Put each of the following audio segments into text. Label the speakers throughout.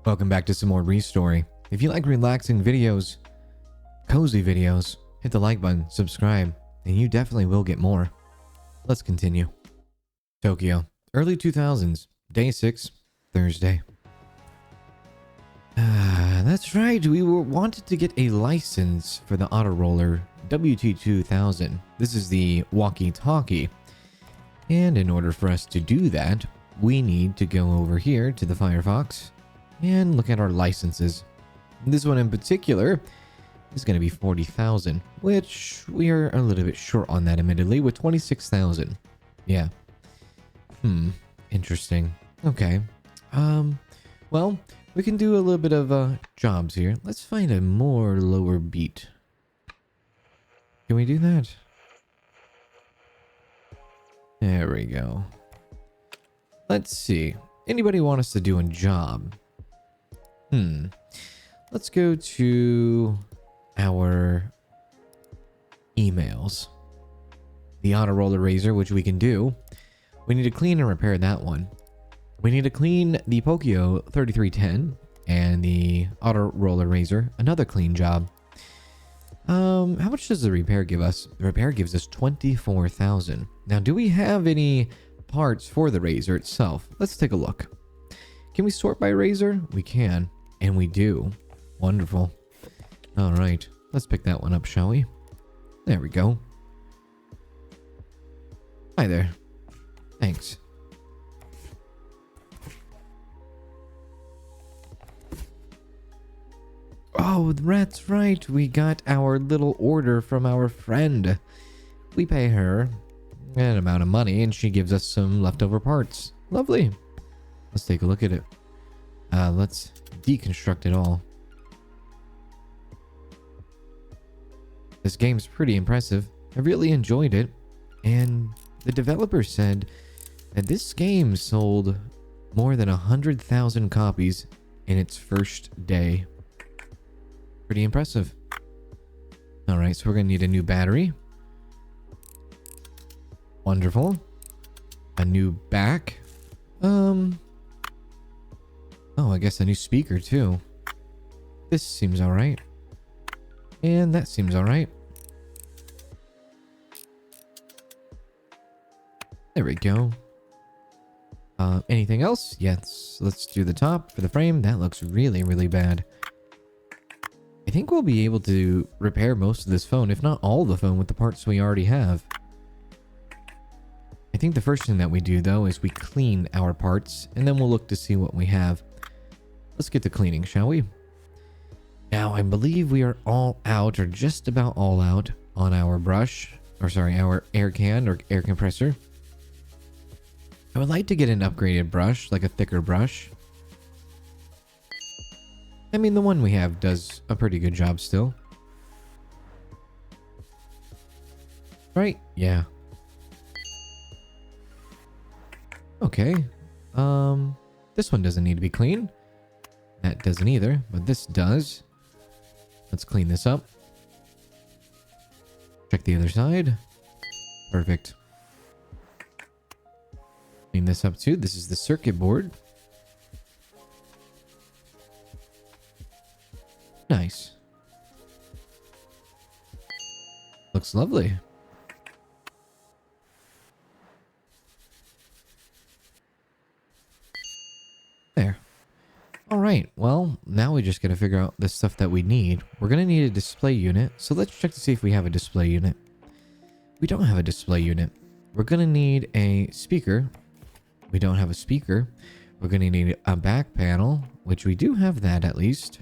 Speaker 1: Welcome back to some more ReStory. If you like relaxing videos, cozy videos, hit the like button, subscribe, and you definitely will get more. Let's continue. Tokyo, early 2000s, day 6, Thursday. That's right, we wanted to get a license for the auto roller WT2000. This is the walkie-talkie. And in order for us to do that, we need to go over here to the Firefox and look at our licenses. This one in particular is going to be 40,000, which we are a little bit short on that, admittedly, with 26,000. Yeah. Interesting. Okay. Well, we can do a little bit of jobs here. Let's find a more lower beat. Can we do that? There we go. Let's see. Anybody want us to do a job? Let's go to our emails. The auto roller razor, which we can do. We need to clean and repair that one. We need to clean the Pokio 3310 and the auto roller razor. Another clean job. How much does the repair give us? The repair gives us 24,000. Now, do we have any parts for the razor itself? Let's take a look. Can we sort by razor? We can, and we do. Wonderful. All right, let's pick that one up, shall we? There we go. Hi there. Thanks. Oh, that's right. We got our little order from our friend. We pay her an amount of money and she gives us some leftover parts. Lovely. Let's take a look at it. Let's deconstruct it all. This game's pretty impressive. I really enjoyed it. And the developer said that this game sold more than 100,000 copies in its first day. Pretty impressive. Alright, so we're going to need a new battery. Wonderful. A new back. Oh, I guess a new speaker too. This seems alright. And that seems alright. There we go. Anything else? Yes, let's do the top for the frame. That looks really, really bad. I think we'll be able to repair most of this phone, if not all the phone, with the parts we already have. I think the first thing that we do, though, is we clean our parts, and then we'll look to see what we have. Let's get to cleaning, shall we? Now, I believe we are all out, or just about all out, on our brush. Or sorry, our air can, or air compressor. I would like to get an upgraded brush, like a thicker brush. I mean, the one we have does a pretty good job still. Right? Yeah. Okay. This one doesn't need to be clean. That doesn't either, but this does. Let's clean this up. Check the other side. Perfect. Clean this up too. This is the circuit board. Nice. Looks lovely. There. Alright, well, now we just gotta figure out the stuff that we need. We're gonna need a display unit, so let's check to see if we have a display unit. We don't have a display unit. We're gonna need a speaker. We don't have a speaker. We're gonna need a back panel, which we do have that at least.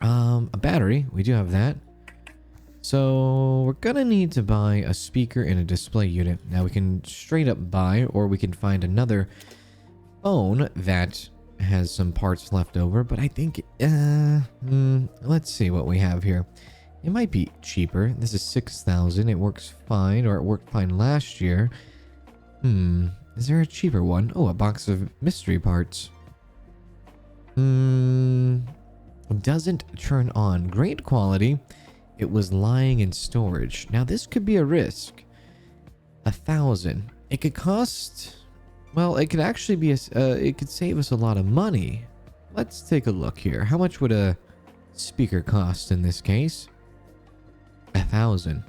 Speaker 1: A battery, we do have that. So we're gonna need to buy a speaker and a display unit. Now we can straight up buy, or we can find another phone that has some parts left over, but I think, let's see what we have here. It might be cheaper. This is 6,000. It works fine, or it worked fine last year. Is there a cheaper one? Oh, a box of mystery parts. Doesn't turn on. Great quality. It was lying in storage. Now this could be a risk. 1,000. It could cost... Well, it could actually be a... it could save us a lot of money. let's take a look here. How much would a speaker cost in this case? 1,000.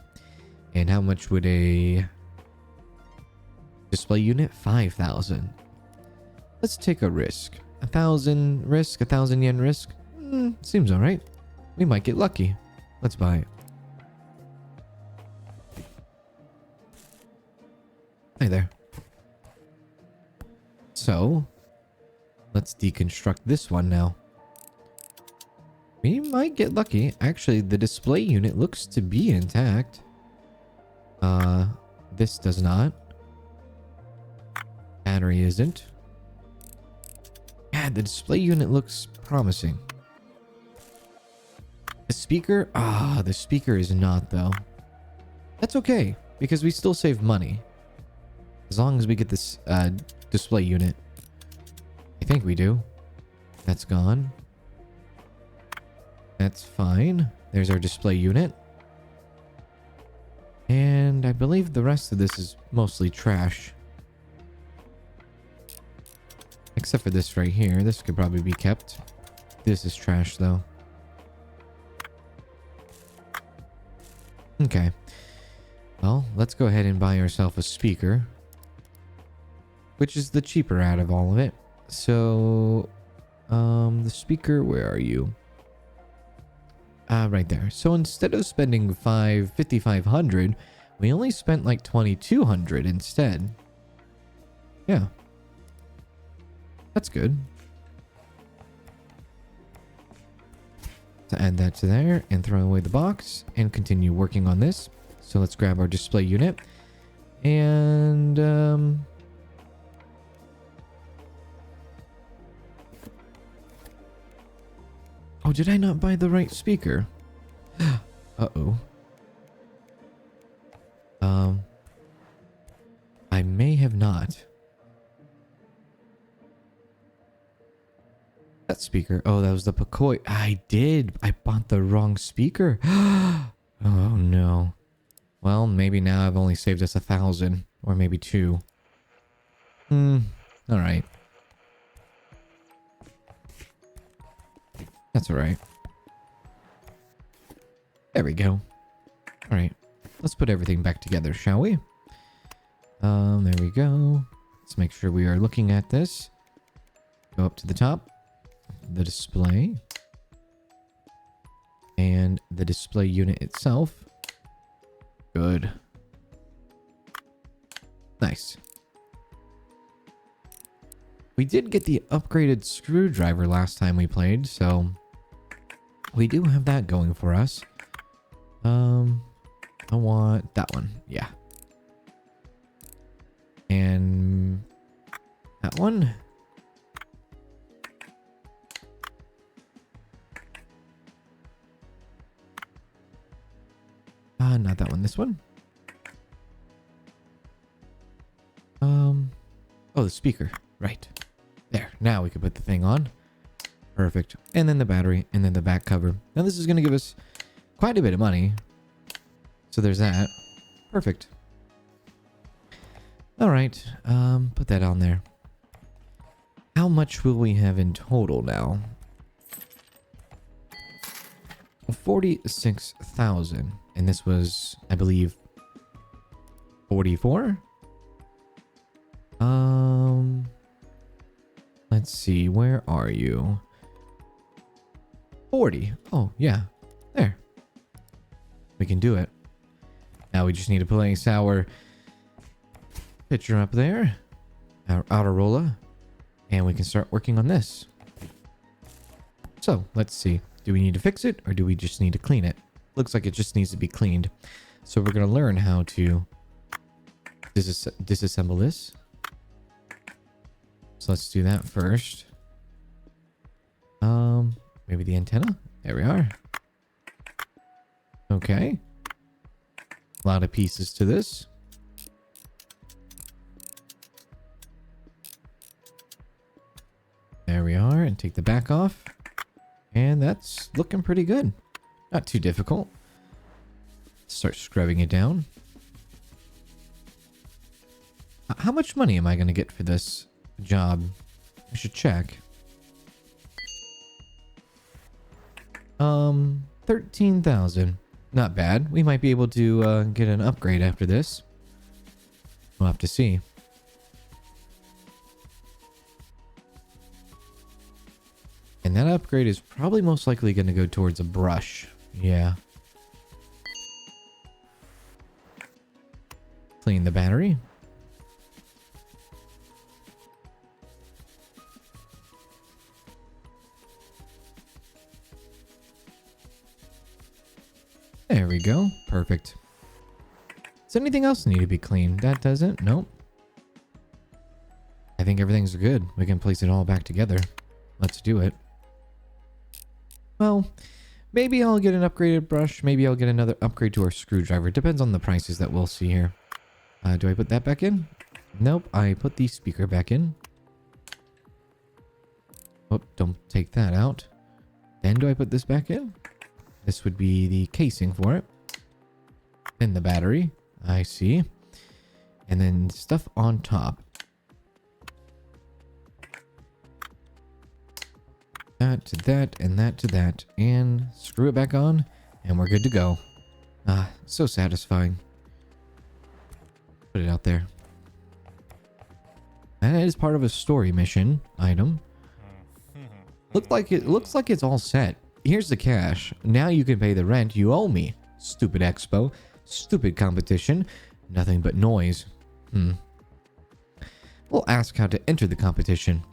Speaker 1: And how much would a display unit? 5,000. Let's take a risk. 1,000 risk, 1,000 yen risk. Seems alright. We might get lucky. Let's buy it. Hi there. So, let's deconstruct this one now. We might get lucky. Actually, the display unit looks to be intact. This does not. Battery isn't. Yeah, the display unit looks promising. The speaker? The speaker is not, though. That's okay, because we still save money. As long as we get this display unit. I think we do. That's gone. That's fine. There's our display unit. And I believe the rest of this is mostly trash. Except for this right here. This could probably be kept. This is trash, though. Okay. Well, let's go ahead and buy ourselves a speaker. Which is the cheaper out of all of it. So, the speaker, where are you? Right there. So instead of spending 5,500, we only spent like 2,200 instead. Yeah. That's good. To add that to there and throw away the box and continue working on this. So let's grab our display unit and oh, did I not buy the right speaker? Uh-oh. I may have not. That speaker. Oh, that was the Pakoi. I did. I bought the wrong speaker. Oh, no. Well, maybe now I've only saved us 1,000. Or maybe 2. Alright. That's alright. There we go. Alright. Let's put everything back together, shall we? There we go. Let's make sure we are looking at this. Go up to the top. The display. And the display unit itself. Good. Nice. We did get the upgraded screwdriver last time we played, so we do have that going for us. I want that one. Yeah. And that one. Not that one. This one. Oh, the speaker. Right. There. Now we can put the thing on. Perfect. And then the battery, and then the back cover. Now this is going to give us quite a bit of money. So there's that. Perfect. All right. Put that on there. How much will we have in total now? 46,000. And this was, I believe, 44? Let's see. Where are you? 40. Oh, yeah. There. We can do it. Now we just need to place our picture up there. Our outer roller. And we can start working on this. So, let's see. Do we need to fix it or do we just need to clean it? Looks like it just needs to be cleaned. So we're going to learn how to disassemble this. So let's do that first. Maybe the antenna. There we are. Okay. A lot of pieces to this. There we are. And take the back off. And that's looking pretty good. Not too difficult. Start scrubbing it down. How much money am I going to get for this job? I should check. 13,000. Not bad. We might be able to get an upgrade after this. We'll have to see. And that upgrade is probably most likely going to go towards a brush. Yeah. Clean the battery. There we go. Perfect. Does anything else need to be cleaned? That doesn't? Nope. I think everything's good. We can place it all back together. Let's do it. Well, maybe I'll get an upgraded brush. Maybe I'll get another upgrade to our screwdriver. Depends on the prices that we'll see here. Do I put that back in? Nope. I put the speaker back in. Oh, don't take that out. Then do I put this back in? This would be the casing for it. Then the battery. I see. And then stuff on top. That to that and that to that. And screw it back on. And we're good to go. Ah, so satisfying. Put it out there. That is part of a story mission item. Looks like it's all set. Here's the cash. Now you can pay the rent you owe me. Stupid expo. Stupid competition. Nothing but noise. We'll ask how to enter the competition.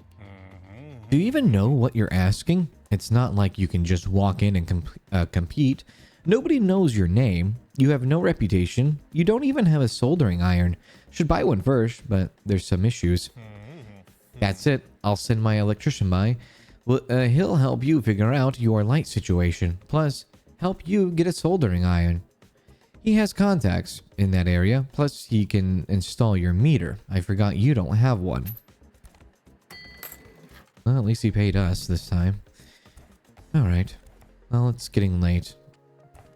Speaker 1: Do you even know what you're asking? It's not like you can just walk in and compete. Nobody knows your name. You have no reputation. You don't even have a soldering iron. Should buy one first, but there's some issues. That's it. I'll send my electrician by. Well, he'll help you figure out your light situation. Plus, help you get a soldering iron. He has contacts in that area. Plus, he can install your meter. I forgot you don't have one. Well, at least he paid us this time. Alright. Well, it's getting late.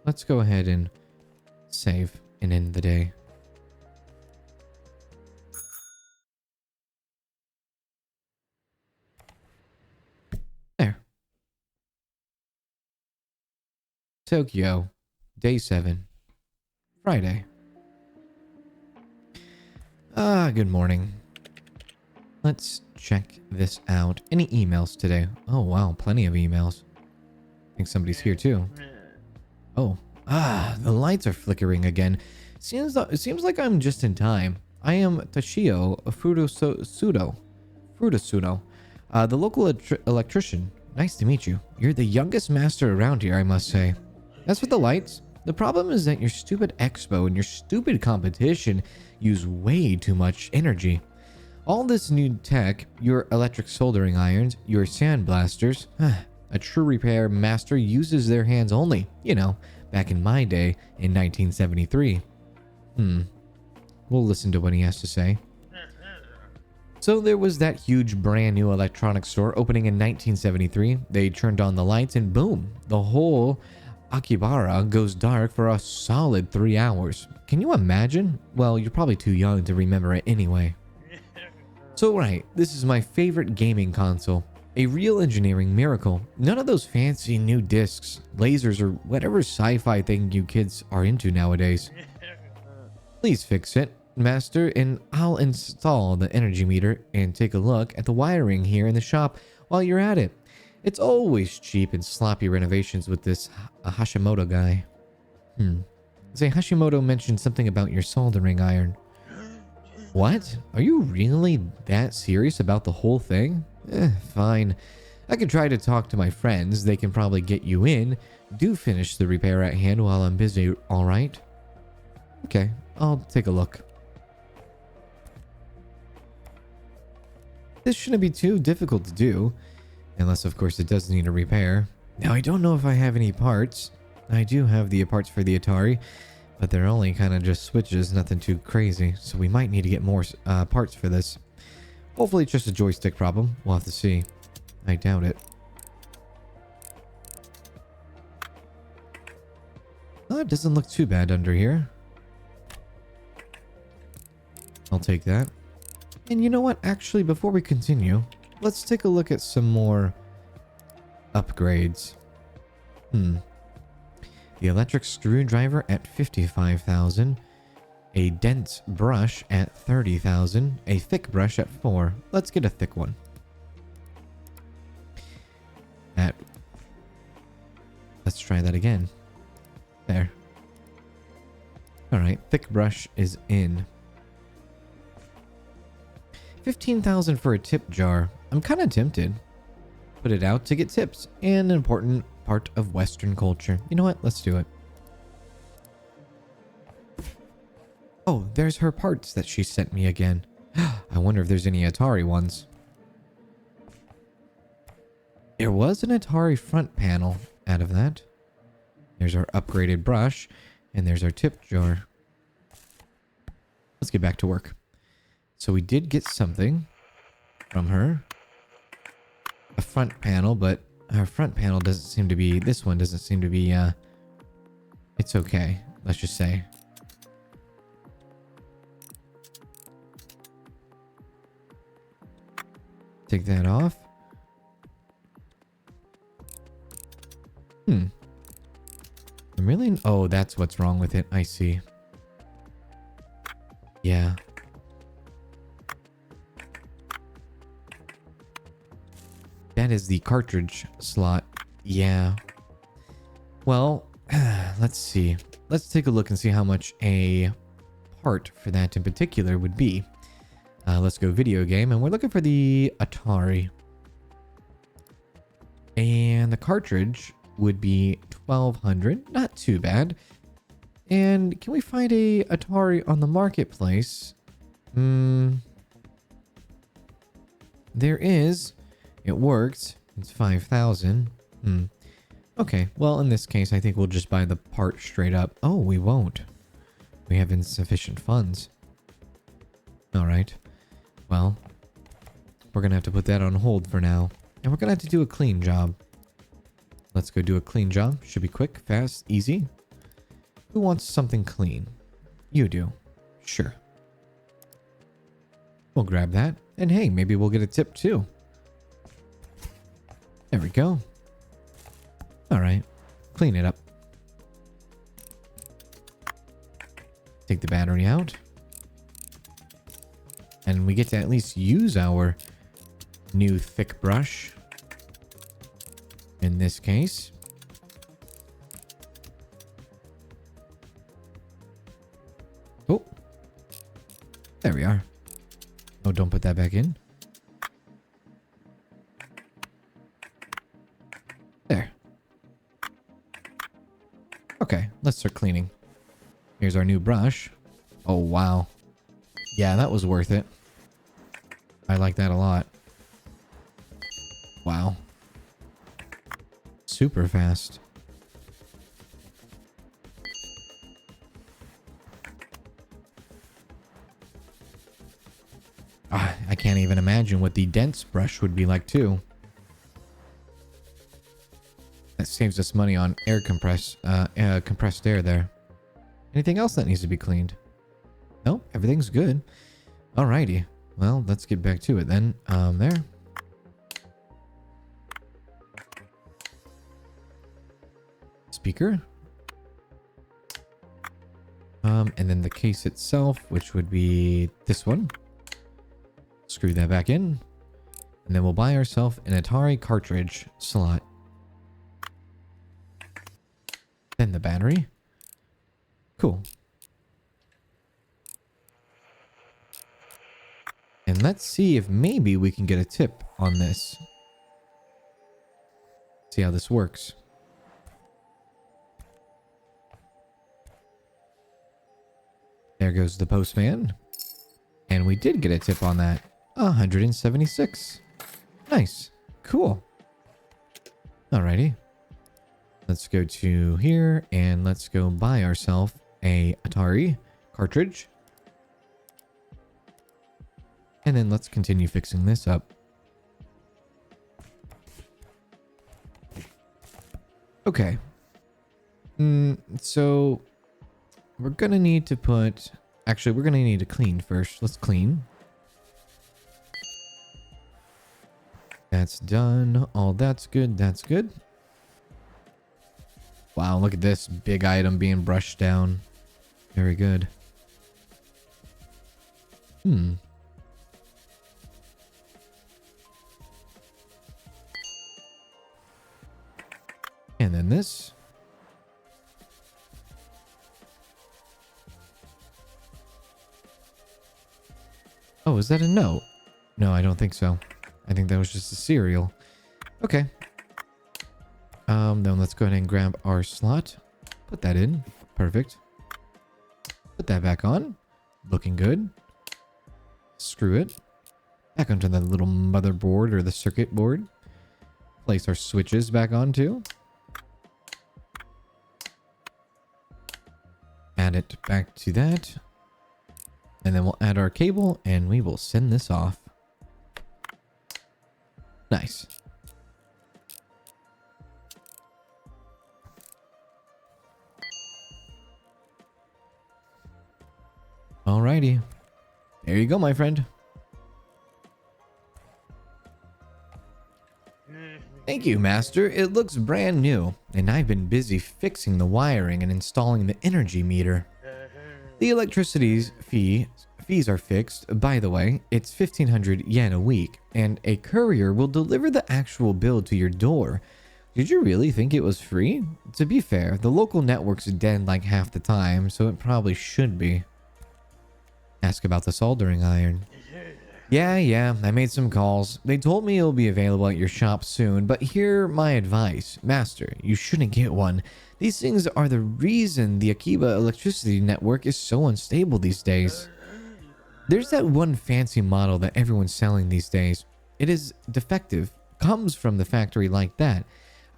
Speaker 1: Let's go ahead and save and end the day. There. Tokyo. Day 7. Friday. Good morning. Let's check this out. Any emails today? Oh, wow. Plenty of emails. I think somebody's here too. Oh. The lights are flickering again. It seems like I'm just in time. I am Toshio Furusudo, the local electrician. Nice to meet you. You're the youngest master around here, I must say. As for the lights, the problem is that your stupid expo and your stupid competition use way too much energy. All this new tech, your electric soldering irons, your sandblasters, a true repair master uses their hands only, you know, back in my day in 1973. We'll listen to what he has to say. So there was that huge brand new electronics store opening in 1973. They turned on the lights and boom, the whole Akibara goes dark for a solid 3 hours. Can you imagine? Well, you're probably too young to remember it anyway. So right, this is my favorite gaming console. A real engineering miracle. None of those fancy new discs, lasers, or whatever sci-fi thing you kids are into nowadays. Please fix it, master, and I'll install the energy meter and take a look at the wiring here in the shop while you're at it. It's always cheap and sloppy renovations with this Hashimoto guy. Say Hashimoto mentioned something about your soldering iron. What? Are you really that serious about the whole thing? Fine. I can try to talk to my friends. They can probably get you in. Do finish the repair at hand while I'm busy, alright? Okay, I'll take a look. This shouldn't be too difficult to do. Unless, of course, it does need a repair. Now, I don't know if I have any parts. I do have the parts for the Atari, but they're only kind of just switches, nothing too crazy. So we might need to get more parts for this. Hopefully it's just a joystick problem. We'll have to see. I doubt it. Oh, it doesn't look too bad under here. I'll take that. And you know what? Actually, before we continue, let's take a look at some more upgrades. The electric screwdriver at 55,000. A dense brush at 30,000. A thick brush at 4. Let's get a thick one. Let's try that again. There. Alright, thick brush is in. 15,000 for a tip jar. I'm kind of tempted. Put it out to get tips. And an important part of Western culture. You know what? Let's do it. Oh, there's her parts that she sent me again. I wonder if there's any Atari ones. There was an Atari front panel out of that. There's our upgraded brush. And there's our tip jar. Let's get back to work. So we did get something from her. A front panel, but our front panel doesn't seem to be... This one doesn't seem to be... It's okay. Let's just say. Take that off. I'm really... Oh, that's what's wrong with it. I see. Yeah. That is the cartridge slot. Yeah. Well, let's see. Let's take a look and see how much a part for that in particular would be. Let's go video game, and we're looking for the Atari. And the cartridge would be 1,200. Not too bad. And can we find a Atari on the marketplace? There is. It works. It's 5,000. Okay, well, in this case, I think we'll just buy the part straight up. Oh, we won't. We have insufficient funds. Alright. Well, we're going to have to put that on hold for now. And we're going to have to do a clean job. Let's go do a clean job. Should be quick, fast, easy. Who wants something clean? You do. Sure. We'll grab that. And hey, maybe we'll get a tip too. There we go. Alright. Clean it up. Take the battery out. And we get to at least use our new thick brush. In this case. Oh. There we are. Oh, don't put that back in. There. Okay, let's start cleaning. Here's our new brush. Oh, wow. Yeah, that was worth it. I like that a lot. Wow. Super fast. I can't even imagine what the dense brush would be like too. That saves us money on compressed air there. Anything else that needs to be cleaned? No, everything's good. Alrighty. Well, let's get back to it then. There. Speaker. And then the case itself, which would be this one. Screw that back in. And then we'll buy ourselves an Atari cartridge slot. Then the battery. Cool. And let's see if maybe we can get a tip on this. See how this works. There goes the postman. And we did get a tip on that. 176. Nice. Cool. Alrighty. Let's go to here and let's go buy ourselves a Atari cartridge. And then let's continue fixing this up. Okay. So we're gonna need to put... Actually, we're gonna need to clean first. Let's clean. That's done. All that's good. That's good. Wow, look at this big item being brushed down. Very good. And then this. Oh, is that a note? No, I don't think so. I think that was just a cereal. Okay. Then let's go ahead and grab our slot. Put that in. Perfect. Put that back on. Looking good. Screw it. Back onto the little motherboard or the circuit board. Place our switches back on too. Add it back to that. And then we'll add our cable and we will send this off. Nice. Alrighty. There you go, my friend. Thank you, Master. It looks brand new, and I've been busy fixing the wiring and installing the energy meter. The electricity fees are fixed. By the way, it's 1,500 yen a week, and a courier will deliver the actual bill to your door. Did you really think it was free? To be fair, the local network's dead like half the time, so it probably should be. Ask about the soldering iron. Yeah, I made some calls. They told me it'll be available at your shop soon, but hear my advice. Master, you shouldn't get one. These things are the reason the Akiba electricity network is so unstable these days. There's that one fancy model that everyone's selling these days. It is defective. Comes from the factory like that.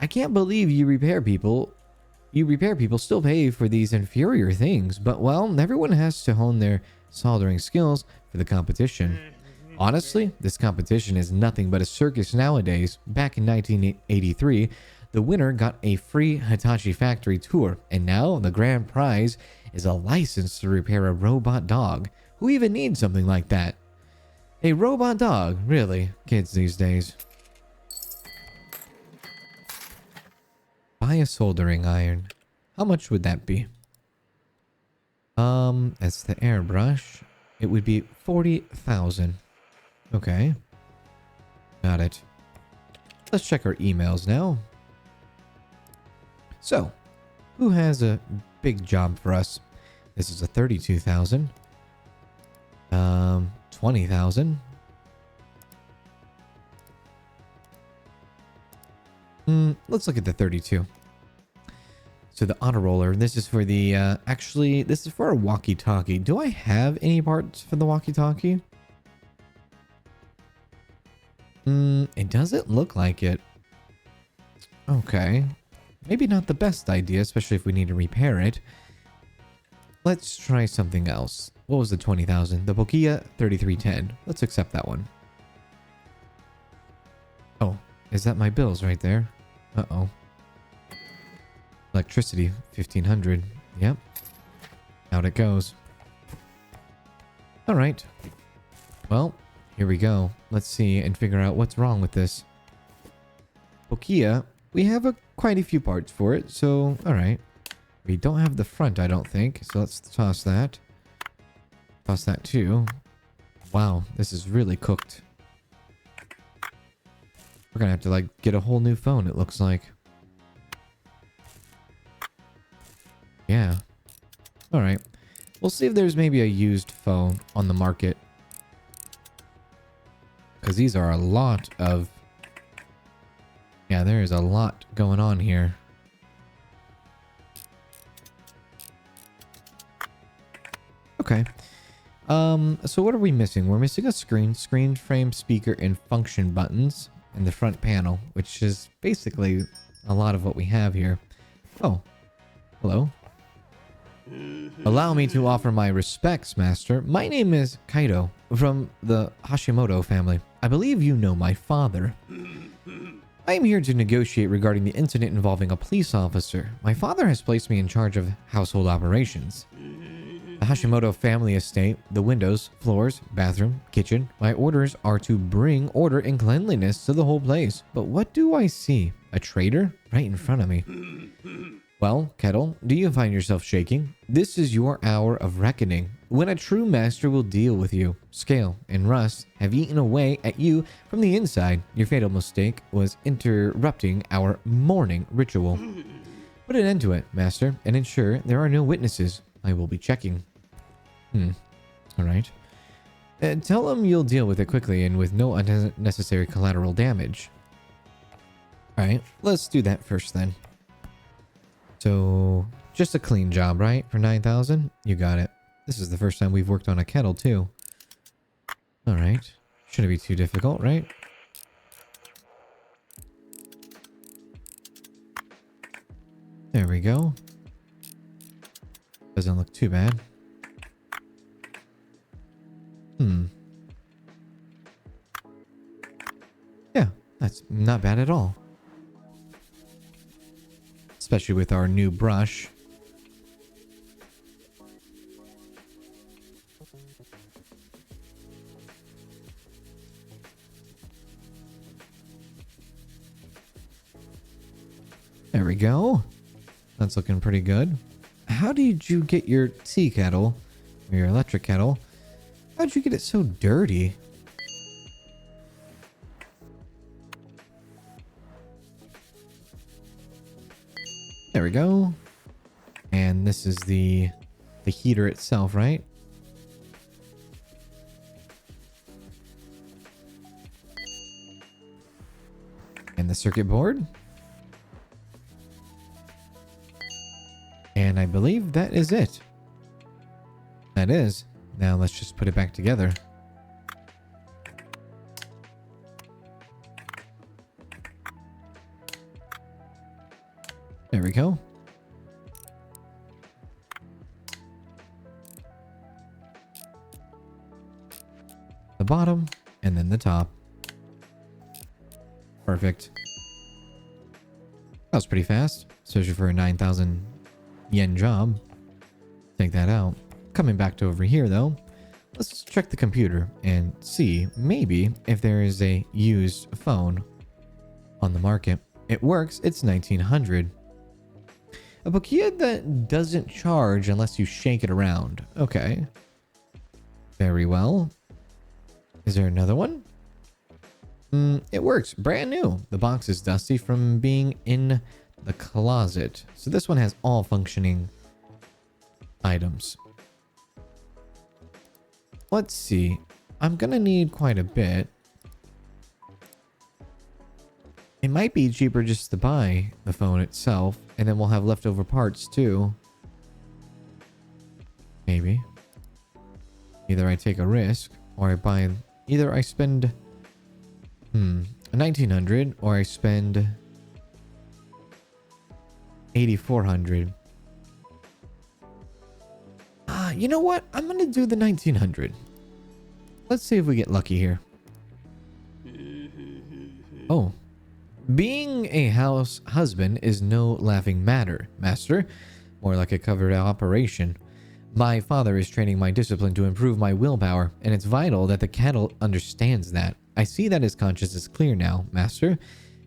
Speaker 1: I can't believe you repair people still pay for these inferior things, but well, everyone has to hone their soldering skills for the competition. Honestly, this competition is nothing but a circus nowadays. Back in 1983, the winner got a free Hitachi factory tour, and now the grand prize is a license to repair a robot dog. Who even needs something like that? A robot dog, really? Kids these days. Buy a soldering iron. How much would that be? That's the airbrush. It would be 40,000. Okay. Got it. Let's check our emails now. So, who has a big job for us? This is a 32,000. 20,000. Let's look at the 32. So the auto roller, this is for the, actually, this is for a walkie-talkie. Do I have any parts for the walkie-talkie? It doesn't look like it. Okay. Maybe not the best idea, especially if we need to repair it. Let's try something else. What was the 20,000? The Pokia 3310. Let's accept that one. Oh, is that my bills right there? Uh-oh. Electricity, 1,500. Yep. Out it goes. Alright. Well, here we go. Let's see and figure out what's wrong with this. Pokia, we have quite a few parts for it, so alright. We don't have the front, I don't think, so let's toss that. Toss that too. Wow, this is really cooked. We're gonna have to, like, get a whole new phone, it looks like. Yeah. Alright. We'll see if there's maybe a used phone on the market. Because these are a lot of... Yeah, there is a lot going on here. Okay. So what are we missing? We're missing a screen frame, speaker, and function buttons in the front panel, which is basically a lot of what we have here. Oh. Hello. Allow me to offer my respects, Master. My name is Kaido, from the Hashimoto family. I believe you know my father. I am here to negotiate regarding the incident involving a police officer. My father has placed me in charge of household operations. The Hashimoto family estate, the windows, floors, bathroom, kitchen. My orders are to bring order and cleanliness to the whole place. But what do I see? A traitor? Right in front of me. Well, Kettle, do you find yourself shaking? This is your hour of reckoning, when a true master will deal with you. Scale and Rust have eaten away at you from the inside. Your fatal mistake was interrupting our morning ritual. Put an end to it, Master, and ensure there are no witnesses. I will be checking. Alright. Tell him you'll deal with it quickly and with no unnecessary collateral damage. Alright, let's do that first then. So, just a clean job, right? For 9,000? You got it. This is the first time we've worked on a kettle, too. Alright. Shouldn't be too difficult, right? There we go. Doesn't look too bad. Yeah, that's not bad at all. Especially with our new brush. There we go. That's looking pretty good. How did you get your tea kettle, or your electric kettle? How'd you get it so dirty? There we go. And this is the heater itself, right? And the circuit board. And I believe that is it. That is. Now let's just put it back together. There we go. The bottom and then the top. Perfect. That was pretty fast, especially for a 9,000 yen job. Take that out. Coming back to over here though, let's check the computer and see maybe if there is a used phone on the market. It works. It's 1900. A Pokia that doesn't charge unless you shake it around. Okay. Very well. Is there another one? It works. Brand new. The box is dusty from being in the closet. So this one has all functioning items. Let's see. I'm gonna need quite a bit. It might be cheaper just to buy the phone itself, and then we'll have leftover parts too. Maybe. Either I take a risk, or I buy... Either I spend... 1,900, or I spend... 8,400. You know what? I'm gonna do the 1,900. Let's see if we get lucky here. Oh. Being a house husband is no laughing matter, Master. More like a covered operation. My father is training my discipline to improve my willpower, and it's vital that the cattle understands that. I see that his conscience is clear now, Master.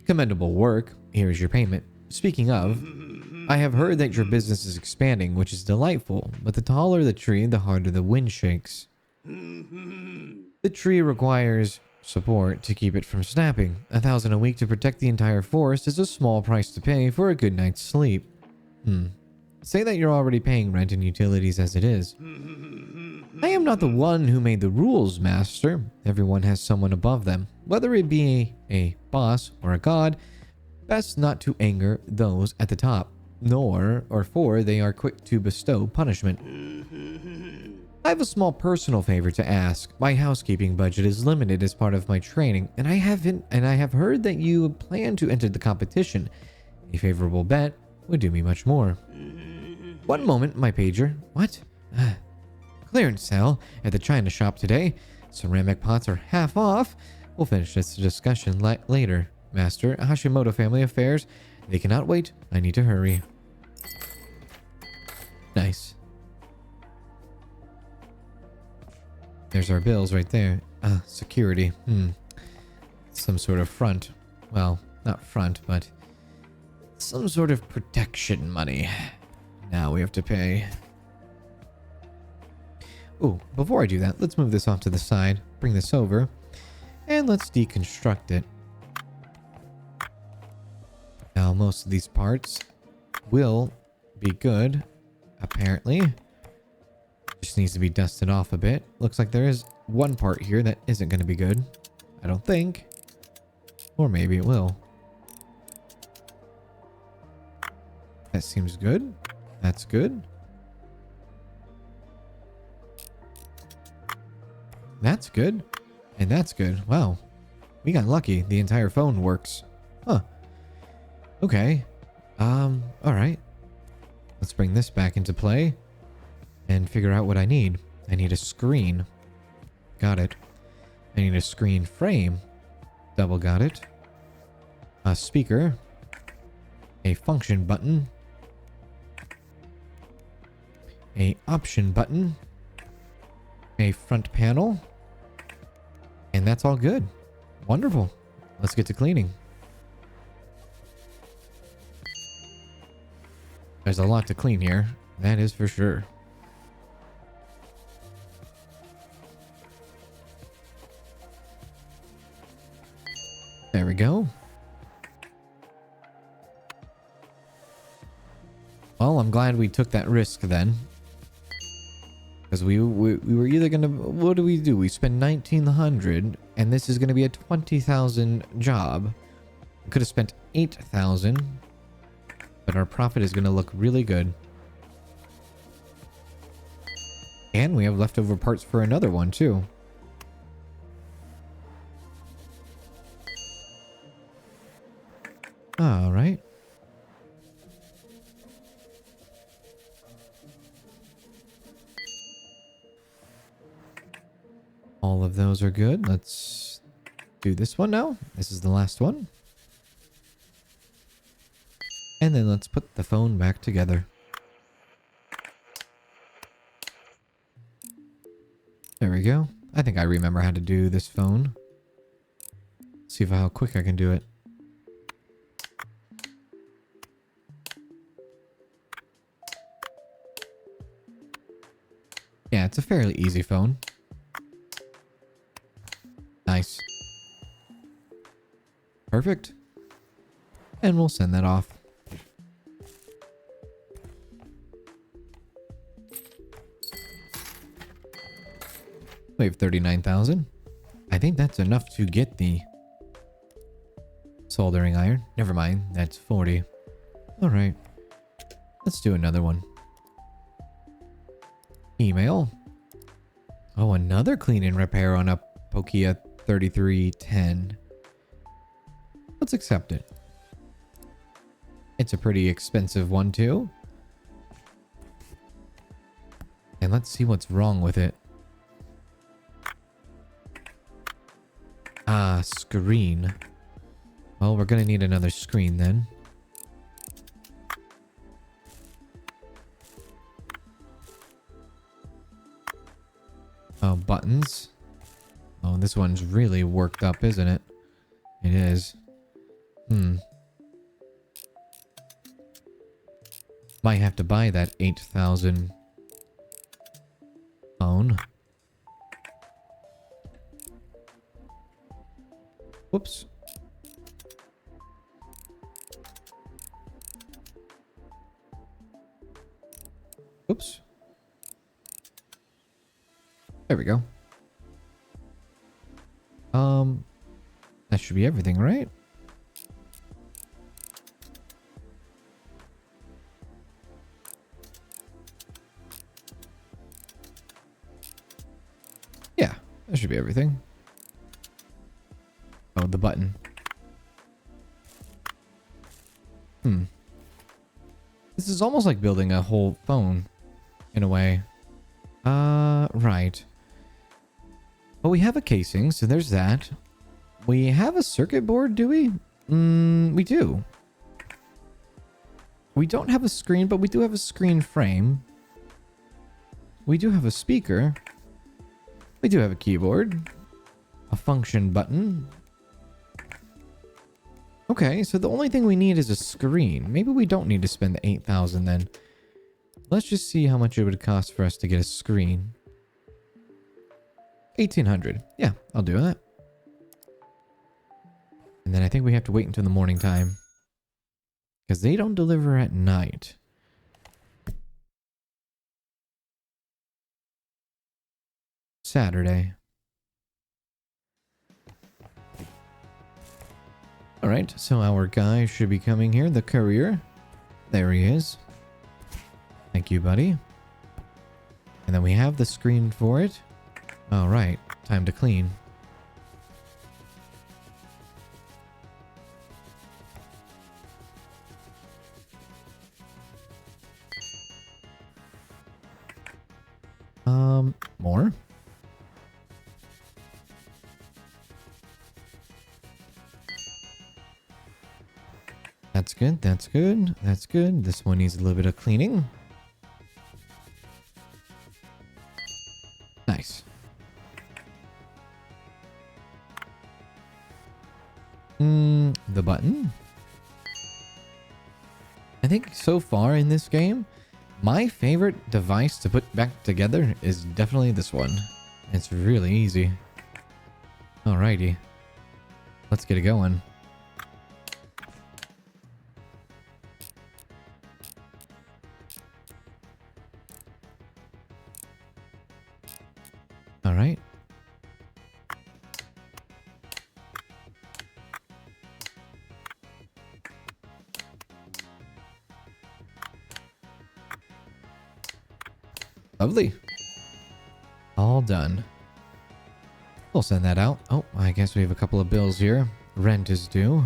Speaker 1: Commendable work. Here's your payment. Speaking of, I have heard that your business is expanding, which is delightful, but the taller the tree, the harder the wind shakes. The tree requires support to keep it from snapping. 1,000 a week to protect the entire forest is a small price to pay for a good night's sleep. Say that you're already paying rent and utilities as it is. I am not the one who made the rules, Master. Everyone has someone above them. Whether it be a boss or a god, best not to anger those at the top, for they are quick to bestow punishment. I have a small personal favor to ask. My housekeeping budget is limited as part of my training, and I have heard that you plan to enter the competition. A favorable bet would do me much more. One moment, my pager. What? Clearance sale at the China shop today. Ceramic pots are half off. We'll finish this discussion later, Master. Hashimoto family affairs. They cannot wait. I need to hurry. Nice. There's our bills right there. Security. Some sort of front. Well, not front, but some sort of protection money. Now we have to pay. Oh, before I do that, let's move this off to the side, bring this over, and let's deconstruct it. Now, most of these parts will be good, apparently. Just needs to be dusted off a bit. Looks like there is one part here that isn't going to be good. I don't think. Or maybe it will. That seems good. That's good. That's good. And that's good. Wow. We got lucky. The entire phone works. Huh. Okay. Alright. Let's bring this back into play and figure out what I need. I need a screen. Got it. I need a screen frame. Double got it. A speaker. A function button. A option button. A front panel. And that's all good. Wonderful. Let's get to cleaning. There's a lot to clean here. That is for sure. There we go. Well, I'm glad we took that risk then. Because we were either going to... What do? We spend 1,900 and this is going to be a 20,000 job. We could have spent 8,000. But our profit is going to look really good. And we have leftover parts for another one too. All right. All of those are good. Let's do this one now. This is the last one. And then let's put the phone back together. There we go. I think I remember how to do this phone. See how quick I can do it. Yeah, it's a fairly easy phone. Nice. Perfect. And we'll send that off. We have 39,000. I think that's enough to get the soldering iron. Never mind, that's 40. Alright. Let's do another one. Email. Oh, another clean and repair on a Pokia 3310. Let's accept it. It's a pretty expensive one too. And let's see what's wrong with it. Ah, screen. Well, we're gonna need another screen then. Oh, buttons. Oh, this one's really worked up, isn't it? It is. Might have to buy that 8,000 phone. Whoops. Oops. There we go. That should be everything, right? Yeah, that should be everything. Oh, the button. This is almost like building a whole phone, in a way. Right. Well, we have a casing, so there's that. We have a circuit board, do we? We do. We don't have a screen, but we do have a screen frame. We do have a speaker. We do have a keyboard. A function button. Okay, so the only thing we need is a screen. Maybe we don't need to spend the 8,000 then. Let's just see how much it would cost for us to get a screen. 1,800. Yeah, I'll do that. And then I think we have to wait until the morning time, because they don't deliver at night. Saturday. Alright, so our guy should be coming here, the courier. There he is. Thank you, buddy. And then we have the screen for it. Alright, time to clean. More. That's good, that's good, that's good. This one needs a little bit of cleaning. Nice. The button. I think so far in this game, my favorite device to put back together is definitely this one. It's really easy. Alrighty. Let's get it going. Alright. Lovely. All done. We'll send that out. Oh, I guess we have a couple of bills here. Rent is due.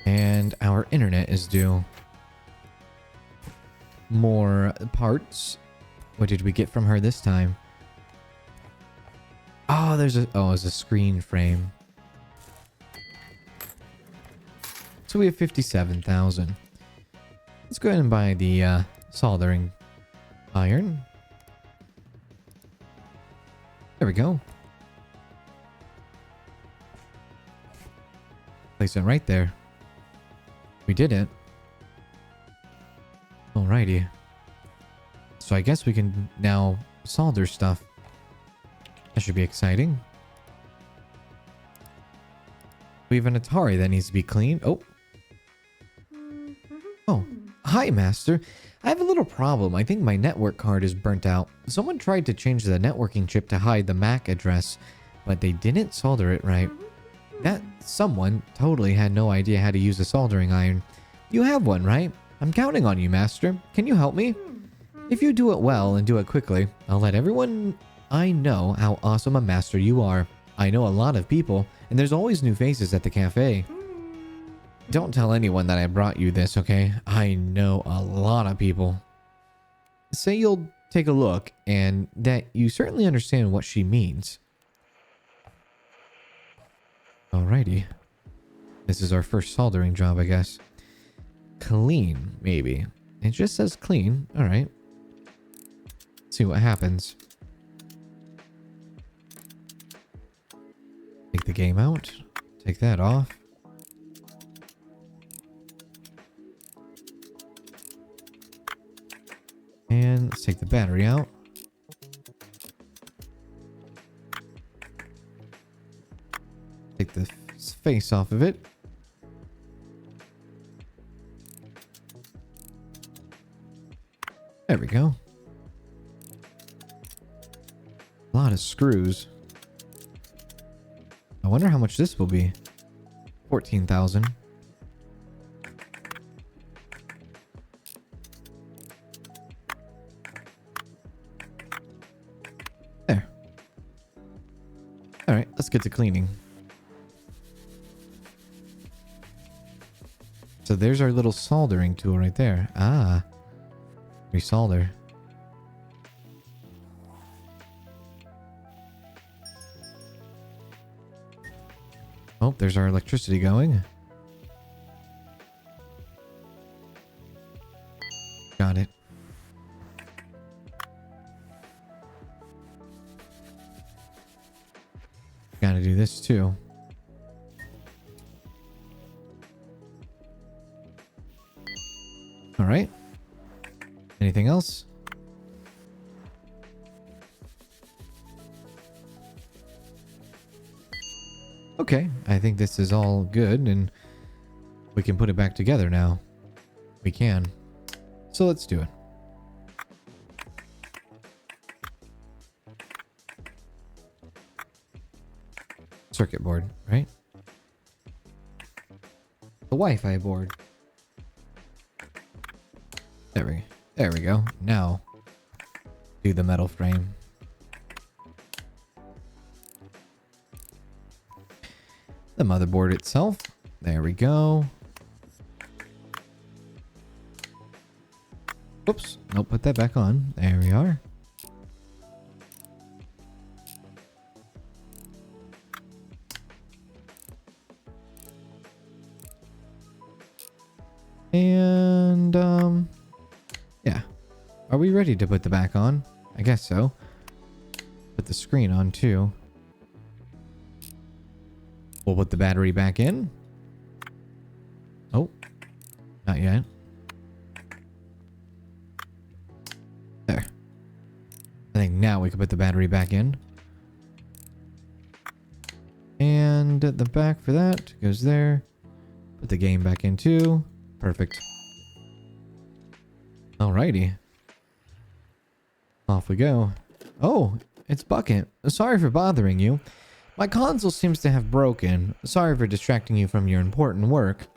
Speaker 1: And our internet is due. More parts. What did we get from her this time? Oh, there's a... Oh, it's a screen frame. So we have 57,000. Let's go ahead and buy the soldering iron. There we go. Place it right there. We did it. Alrighty. So I guess we can now solder stuff. That should be exciting. We have an Atari that needs to be cleaned. Oh. Oh. Hi, Master. I have a little problem. I think my network card is burnt out. Someone tried to change the networking chip to hide the MAC address, but they didn't solder it right. That someone totally had no idea how to use a soldering iron. You have one, right? I'm counting on you, Master. Can you help me? If you do it well and do it quickly, I'll let everyone I know how awesome a master you are. I know a lot of people, and there's always new faces at the cafe. Don't tell anyone that I brought you this, okay? I know a lot of people. Say you'll take a look, and that you certainly understand what she means. Alrighty. This is our first soldering job, I guess. Clean, maybe. It just says clean. Alright. See what happens. Take the game out. Take that off. And let's take the battery out. Take the face off of it. There we go. A lot of screws. I wonder how much this will be. 14,000. There. Alright, let's get to cleaning. So there's our little soldering tool right there. Ah. Resolder. Oh, there's our electricity going. Got it. Gotta do this too. All right. Anything else? Okay, I think this is all good and we can put it back together now. We can. So let's do it. Circuit board, right? The Wi-Fi board. There we go. Now, do the metal frame. The motherboard itself. There we go. Whoops. Nope, put that back on. There we are. And, yeah. Are we ready to put the back on? I guess so. Put the screen on too. We'll put the battery back in. Oh, not yet. There. I think now we can put the battery back in. And the back for that goes there. Put the game back in too. Perfect. Alrighty. Off we go. Oh, it's Bucket. Sorry for bothering you. My console seems to have broken. Sorry for distracting you from your important work.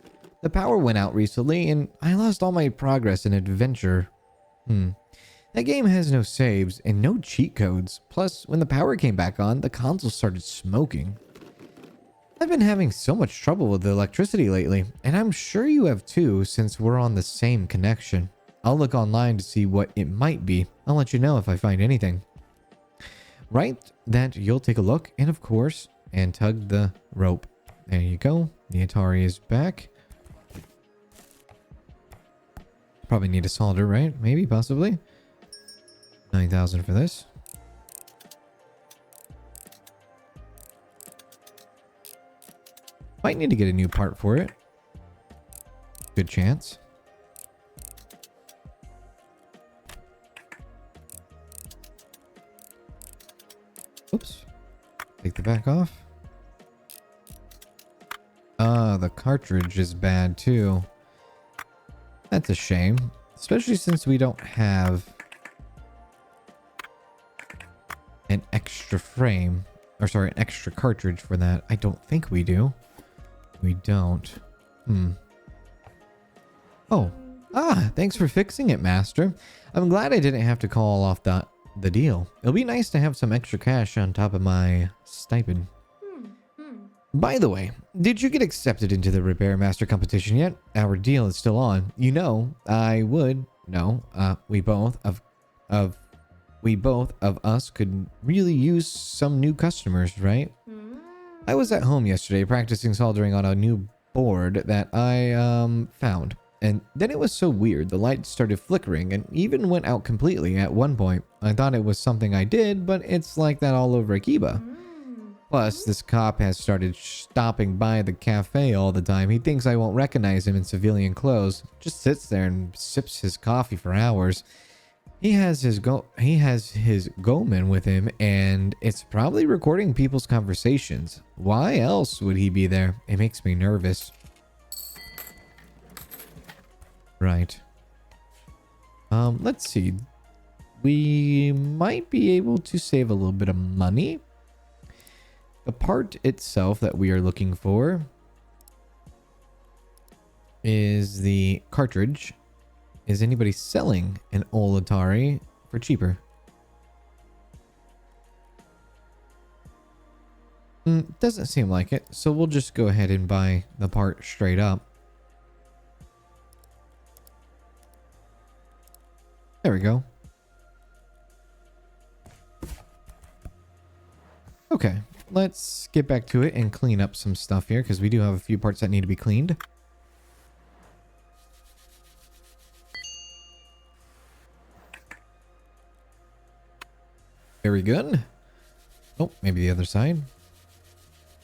Speaker 1: The power went out recently and I lost all my progress and adventure. That game has no saves and no cheat codes. Plus, when the power came back on, the console started smoking. I've been having so much trouble with the electricity lately, and I'm sure you have too since we're on the same connection. I'll look online to see what it might be. I'll let you know if I find anything. Right, that you'll take a look, and of course, and tug the rope. There you go. The Atari is back. Probably need a solder, right? Maybe, possibly. 9,000 for this. Might need to get a new part for it. Good chance. Oops. Take the back off. The cartridge is bad too. That's a shame. Especially since we don't have an extra frame. Or sorry, an extra cartridge for that. I don't think we do. We don't. Oh. Thanks for fixing it, Master. I'm glad I didn't have to call off the deal. It'll be nice to have some extra cash on top of my stipend. By the way, did you get accepted into the Repair Master competition yet? Our deal is still on. You know, I would. No, we both of us could really use some new customers, right? I was at home yesterday practicing soldering on a new board that I found. And then it was so weird. The light started flickering and even went out completely at one point. I thought it was something I did, but it's like that all over Akiba. Plus, this cop has started stopping by the cafe all the time. He thinks I won't recognize him in civilian clothes. Just sits there and sips his coffee for hours. He has his Goman with him, and it's probably recording people's conversations. Why else would he be there? It makes me nervous. Right. Let's see. We might be able to save a little bit of money. The part itself that we are looking for is the cartridge. Is anybody selling an old Atari for cheaper? Doesn't seem like it, so we'll just go ahead and buy the part straight up. There we go. Okay, let's get back to it and clean up some stuff here because we do have a few parts that need to be cleaned. Very good. Oh, maybe the other side.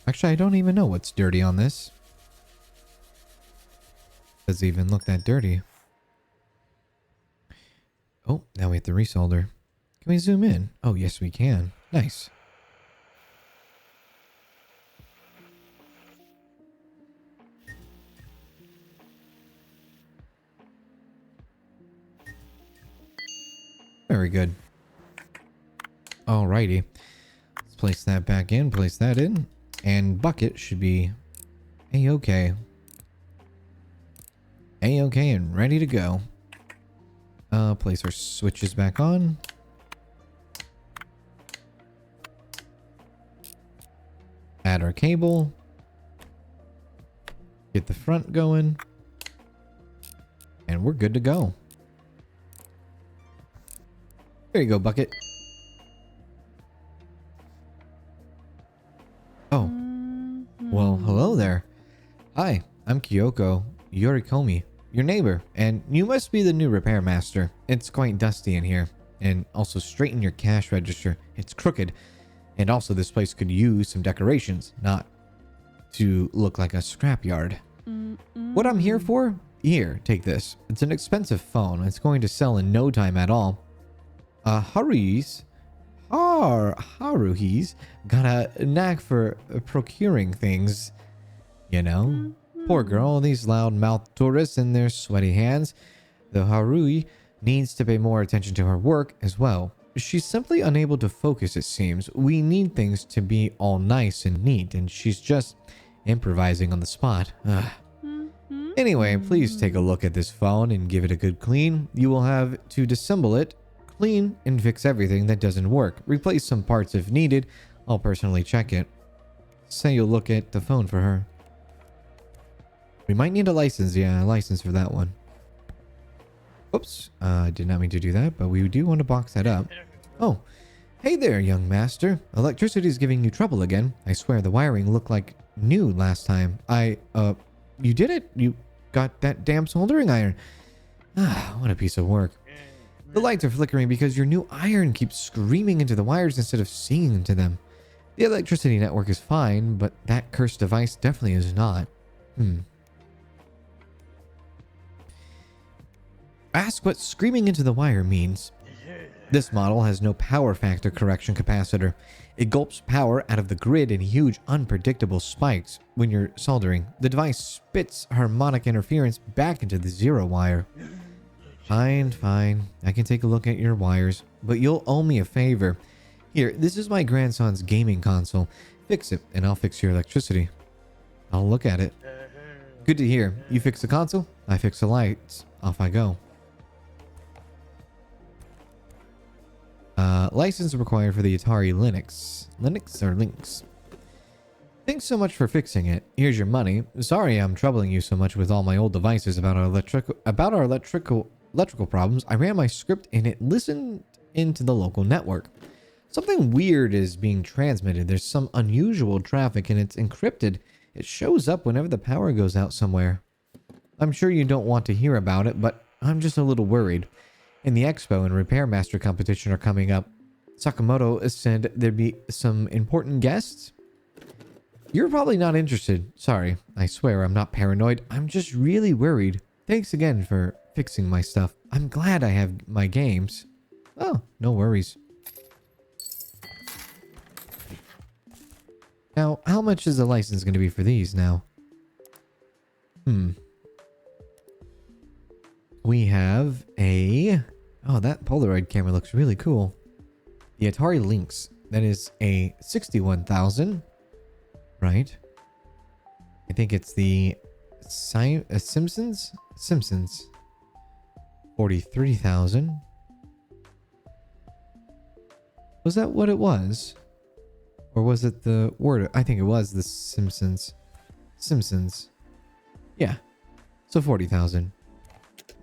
Speaker 1: Actually, I don't even know what's dirty on this. Doesn't even look that dirty. Oh, now we have to resolder. Can we zoom in? Oh, yes, we can. Nice. Very good. Alrighty. Let's place that back in. Place that in. And bucket should be A-okay. A-okay and ready to go. Place our switches back on. Add our cable. Get the front going. And we're good to go. There you go, bucket. Oh. Well, hello there. Hi, I'm Kyoko Yorikomi, your neighbor, and you must be the new repair master. It's quite dusty in here. And also straighten your cash register. It's crooked. And also this place could use some decorations, not to look like a scrapyard. What I'm here for? Here, take this. It's an expensive phone. It's going to sell in no time at all. Haruhi's got a knack for procuring things, you know. Poor girl, these loud-mouthed tourists and their sweaty hands. Though Haruhi needs to pay more attention to her work as well. She's simply unable to focus, it seems. We need things to be all nice and neat, and she's just improvising on the spot. Ugh. Anyway, please take a look at this phone and give it a good clean. You will have to disassemble it, clean, and fix everything that doesn't work. Replace some parts if needed. I'll personally check it. Say you'll look at the phone for her. We might need a license. Yeah, a license for that one. Oops. I did not mean to do that, but we do want to box that up. Oh. Hey there, young master. Electricity is giving you trouble again. I swear the wiring looked like new last time. You did it? You got that damn soldering iron. Ah, what a piece of work. The lights are flickering because your new iron keeps screaming into the wires instead of singing into them. The electricity network is fine, but that cursed device definitely is not. Ask what screaming into the wire means. This model has no power factor correction capacitor. It gulps power out of the grid in huge, unpredictable spikes. When you're soldering, the device spits harmonic interference back into the zero wire. Fine. I can take a look at your wires, but you'll owe me a favor. Here, this is my grandson's gaming console. Fix it, and I'll fix your electricity. I'll look at it. Good to hear. You fix the console, I fix the lights. Off I go. License required for the Atari Linux. Linux or Lynx? Thanks so much for fixing it. Here's your money. Sorry I'm troubling you so much with all my old devices about our electrical problems. I ran my script and it listened into the local network. Something weird is being transmitted. There's some unusual traffic and it's encrypted. It shows up whenever the power goes out somewhere. I'm sure you don't want to hear about it, but I'm just a little worried. And the expo and repair master competition are coming up. Sakamoto said there'd be some important guests. You're probably not interested. Sorry. I swear I'm not paranoid. I'm just really worried. Thanks again for fixing my stuff. I'm glad I have my games. Oh, no worries. Now, how much is the license going to be for these now? We have a... Oh, that Polaroid camera looks really cool. The Atari Lynx. That is a 61,000. Right. I think it's the Simpsons? Simpsons. 43,000. Was that what it was? Or was it the word? I think it was the Simpsons. Simpsons. Yeah. So 40,000.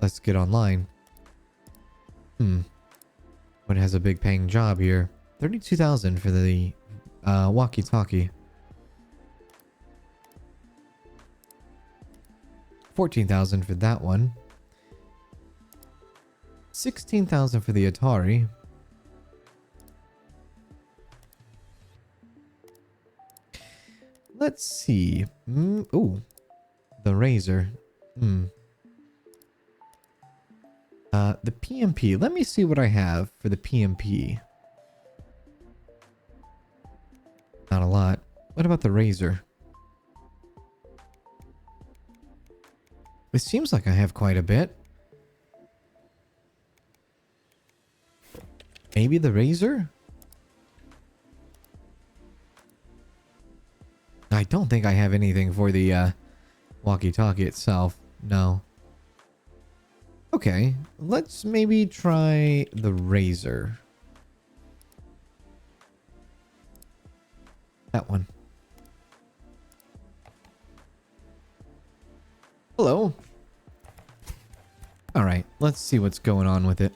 Speaker 1: Let's get online. One has a big paying job here. 32,000 for the walkie-talkie. 14,000 for that one. 16,000 for the Atari. Let's see. Ooh. The Razor. The PMP. Let me see what I have for the PMP. Not a lot. What about the razor? It seems like I have quite a bit. Maybe the razor? I don't think I have anything for the walkie-talkie itself. No. Okay, let's maybe try the razor. That one. Hello. All right, let's see what's going on with it.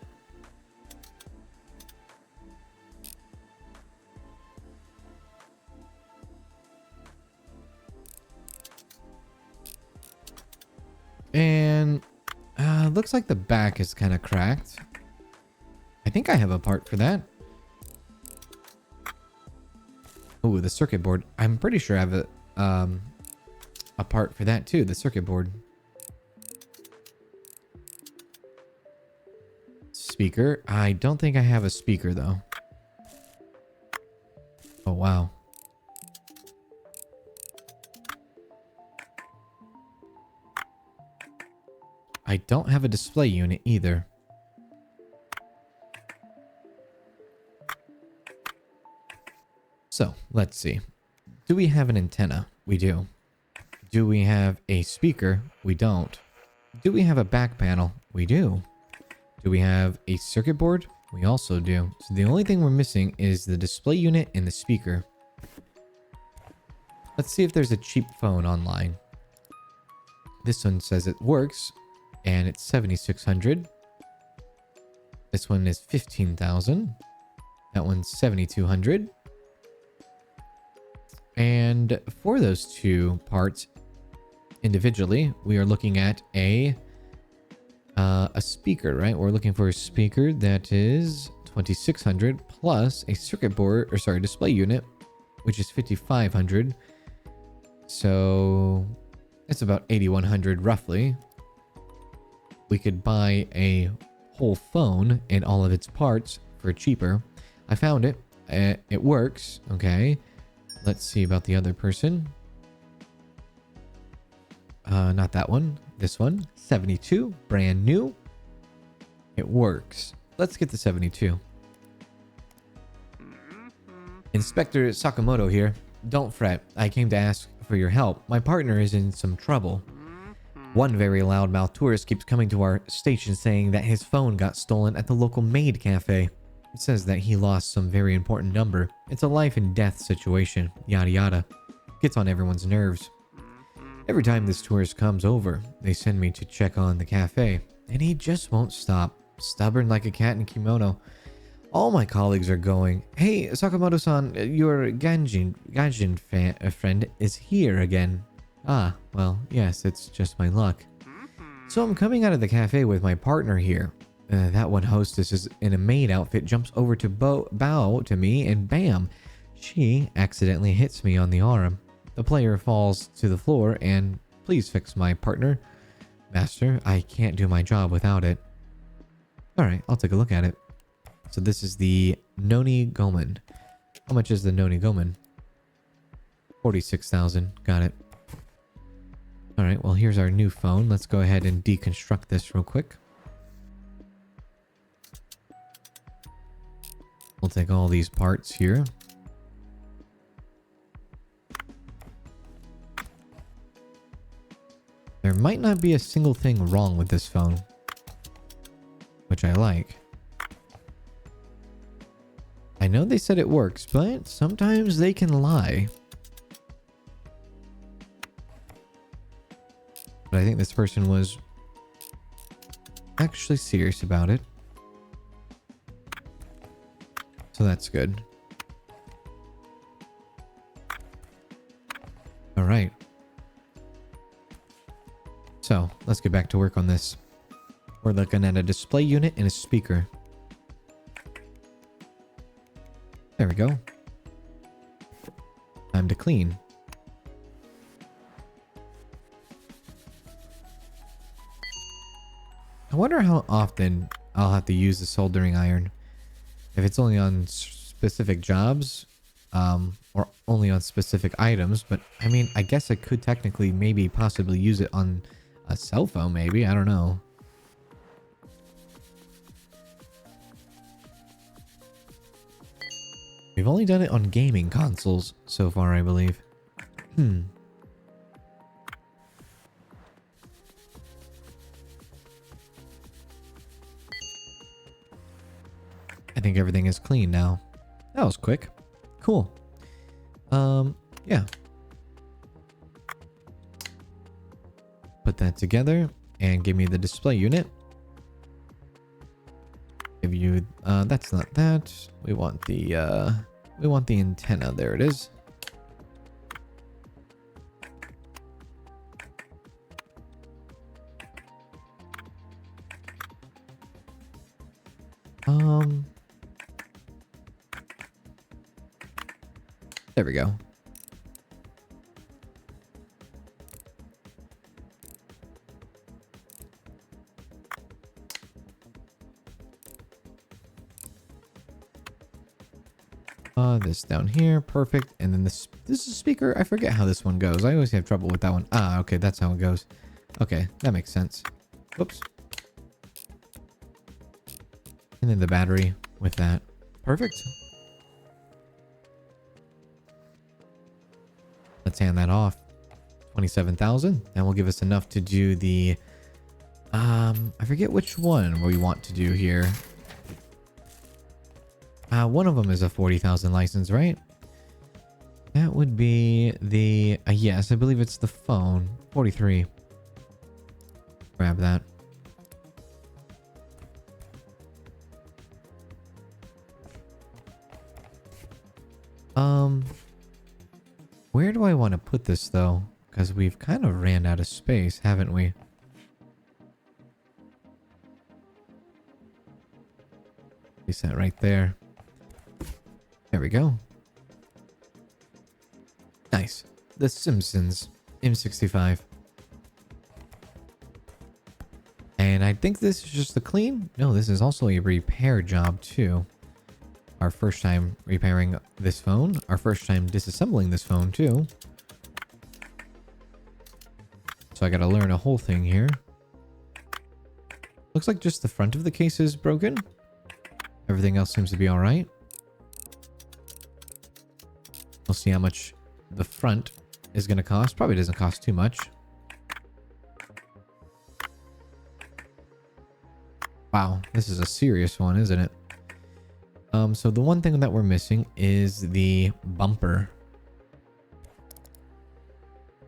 Speaker 1: And looks like the back is kind of cracked. I think I have a part for that. Oh, the circuit board. I'm pretty sure I have a part for that too, the circuit board. Speaker. I don't think I have a speaker though. Oh, wow. I don't have a display unit either. So, let's see. Do we have an antenna? We do. Do we have a speaker? We don't. Do we have a back panel? We do. Do we have a circuit board? We also do. So the only thing we're missing is the display unit and the speaker. Let's see if there's a cheap phone online. This one says it works, and it's $7,600. This one is $15,000. That one's $7,200. And for those two parts individually, we are looking at a speaker, right? We're looking for a speaker that is $2,600 plus a circuit board, or sorry, display unit, which is $5,500. So it's about $8,100 roughly. We could buy a whole phone and all of its parts for cheaper. I found it. It works. Okay. Let's see about the other person. Not that one. This one. 72. Brand new. It works. Let's get the 72. Inspector Sakamoto here. Don't fret. I came to ask for your help. My partner is in some trouble. One very loudmouth tourist keeps coming to our station saying that his phone got stolen at the local maid cafe. It says that he lost some very important number. It's a life and death situation. Yada yada. Gets on everyone's nerves. Every time this tourist comes over, they send me to check on the cafe. And he just won't stop. Stubborn like a cat in kimono. All my colleagues are going, "Hey, Sakamoto-san, your Ganjin friend is here again." Ah, well, yes, it's just my luck. So I'm coming out of the cafe with my partner here. That one hostess is in a maid outfit, jumps over to bow to me, and bam! She accidentally hits me on the arm. The player falls to the floor, and please fix my partner. Master, I can't do my job without it. Alright, I'll take a look at it. So this is the Noni Gomen. How much is the Noni Gomen? 46,000. Got it. Alright, well here's our new phone. Let's go ahead and deconstruct this real quick. We'll take all these parts here. There might not be a single thing wrong with this phone, which I like. I know they said it works, but sometimes they can lie. But I think this person was actually serious about it. So that's good. All right. So let's get back to work on this. We're looking at a display unit and a speaker. There we go. Time to clean. I wonder how often I'll have to use the soldering iron. If it's only on specific jobs, or only on specific items. But I mean, I guess I could technically maybe possibly use it on a cell phone, maybe. I don't know. We've only done it on gaming consoles so far, I believe. I think everything is clean now. That was quick. Cool. Yeah. Put that together and give me the display unit. Give you, that's not that. We want the antenna. There it is. There we go. This down here, perfect. And then this is a speaker. I forget how this one goes. I always have trouble with that one. Ah, okay, that's how it goes. Okay, that makes sense. Whoops. And then the battery with that. Perfect. Let's hand that off. 27,000. That will give us enough to do the I forget which one we want to do here. One of them is a 40,000 license, right? That would be the yes, I believe it's the phone. 43. Grab that. Where do I want to put this though? Because we've kind of ran out of space, haven't we? Place that right there. There we go. Nice. The Simpsons M65. And I think this is just the clean. No, this is also a repair job too. Our first time repairing this phone. Our first time disassembling this phone too. So I gotta learn a whole thing here. Looks like just the front of the case is broken. Everything else seems to be alright. We'll see how much the front is gonna cost. Probably doesn't cost too much. Wow, this is a serious one, isn't it? So the one thing that we're missing is the bumper.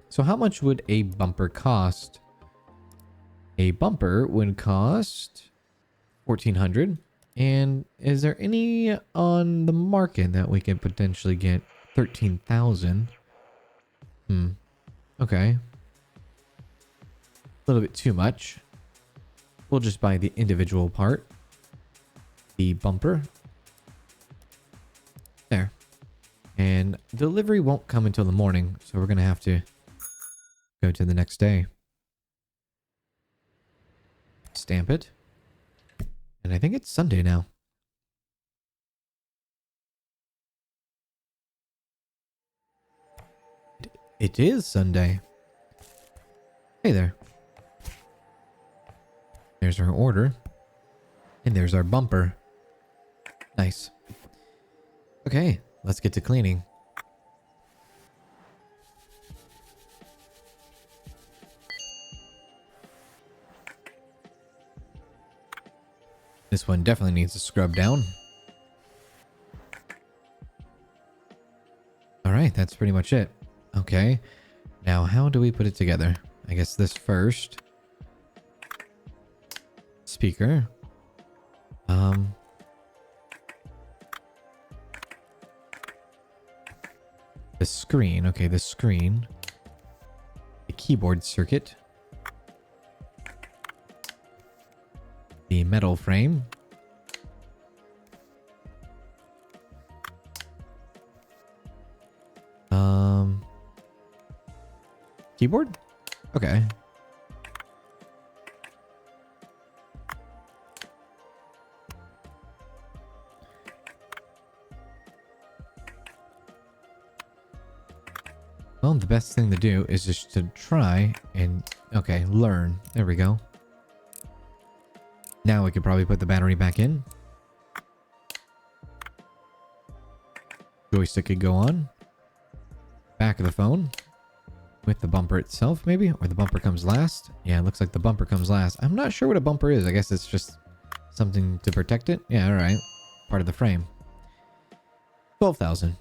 Speaker 1: So how much would a bumper cost? A bumper would cost 1,400. And is there any on the market that we could potentially get? 13,000. Okay. A little bit too much. We'll just buy the individual part. The bumper. There. And delivery won't come until the morning, so we're going to have to go to the next day. Stamp it. And I think it's Sunday now. It is Sunday. Hey there. There's our order. And there's our bumper. Nice. Okay, let's get to cleaning. This one definitely needs a scrub down. Alright, that's pretty much it. Okay. Now, how do we put it together? I guess this first. Speaker. The screen. Okay, the screen. The keyboard circuit. The metal frame. Keyboard? Okay. Well, the best thing to do is just to try and... Okay, learn. There we go. Now we could probably put the battery back in. Joystick could go on. Back of the phone. With the bumper itself, maybe? Or the bumper comes last? Yeah, it looks like the bumper comes last. I'm not sure what a bumper is. I guess it's just something to protect it. Yeah, alright. Part of the frame. 12,000.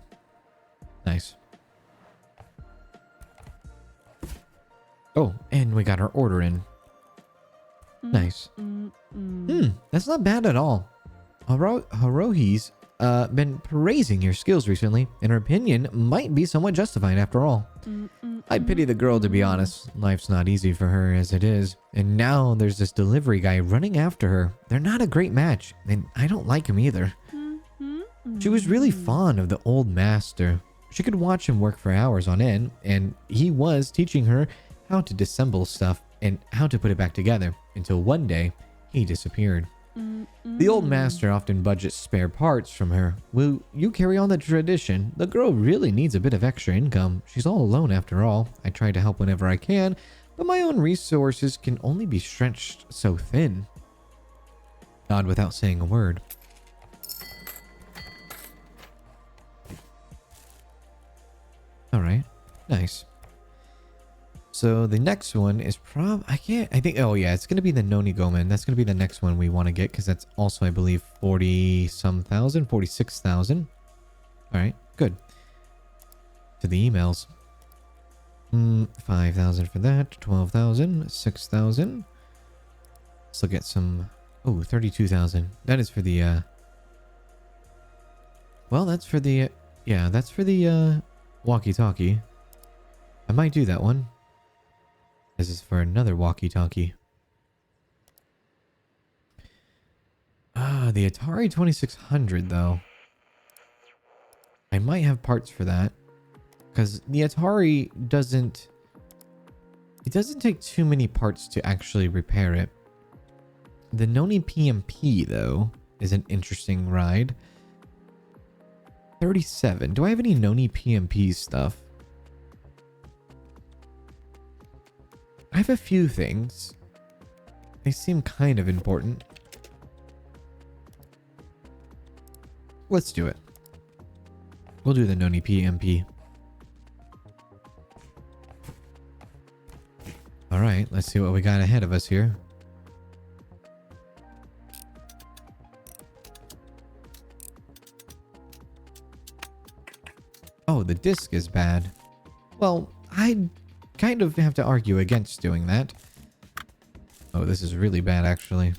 Speaker 1: Nice. Oh, and we got our order in. Nice. That's not bad at all. Haruhi's been praising your skills recently, and her opinion might be somewhat justified after all. I pity the girl, to be honest. Life's not easy for her as it is, and now there's this delivery guy running after her. They're not a great match, and I don't like him either. She was really fond of the old master. She could watch him work for hours on end, and he was teaching her how to disassemble stuff and how to put it back together, until one day, he disappeared. The old master often budgets spare parts from her. Will you carry on the tradition? The girl really needs a bit of extra income. She's all alone after all. I try to help whenever I can, but my own resources can only be stretched so thin. Nod without saying a word. Alright, nice. So the next one is I think, oh yeah, it's going to be the Noni Gomen. That's going to be the next one we want to get, because that's also, I believe, 40-some thousand, 46,000. All right, good. To the emails. 5,000 for that, 12,000, 6,000. Let's look at some, 32,000. That is for the, well, that's for the, yeah, that's for the, walkie-talkie. I might do that one. This is for another walkie-talkie. The Atari 2600, though. I might have parts for that. Because the Atari doesn't... It doesn't take too many parts to actually repair it. The Noni PMP, though, is an interesting ride. 37. Do I have any Noni PMP stuff? I have a few things. They seem kind of important. Let's do it. We'll do the Noni PMP. Alright, let's see what we got ahead of us here. Oh, the disc is bad. Well, I kind of have to argue against doing that. Oh, this is really bad, actually.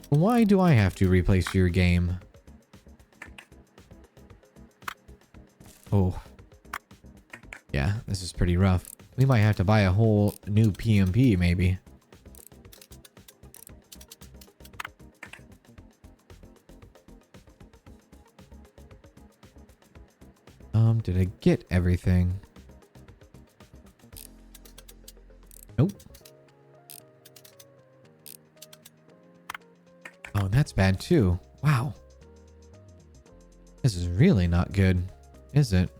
Speaker 1: Why do I have to replace your game? Oh. Yeah, this is pretty rough. We might have to buy a whole new PMP, maybe. Did I get everything? Nope. Oh, that's bad too. Wow. This is really not good, is it?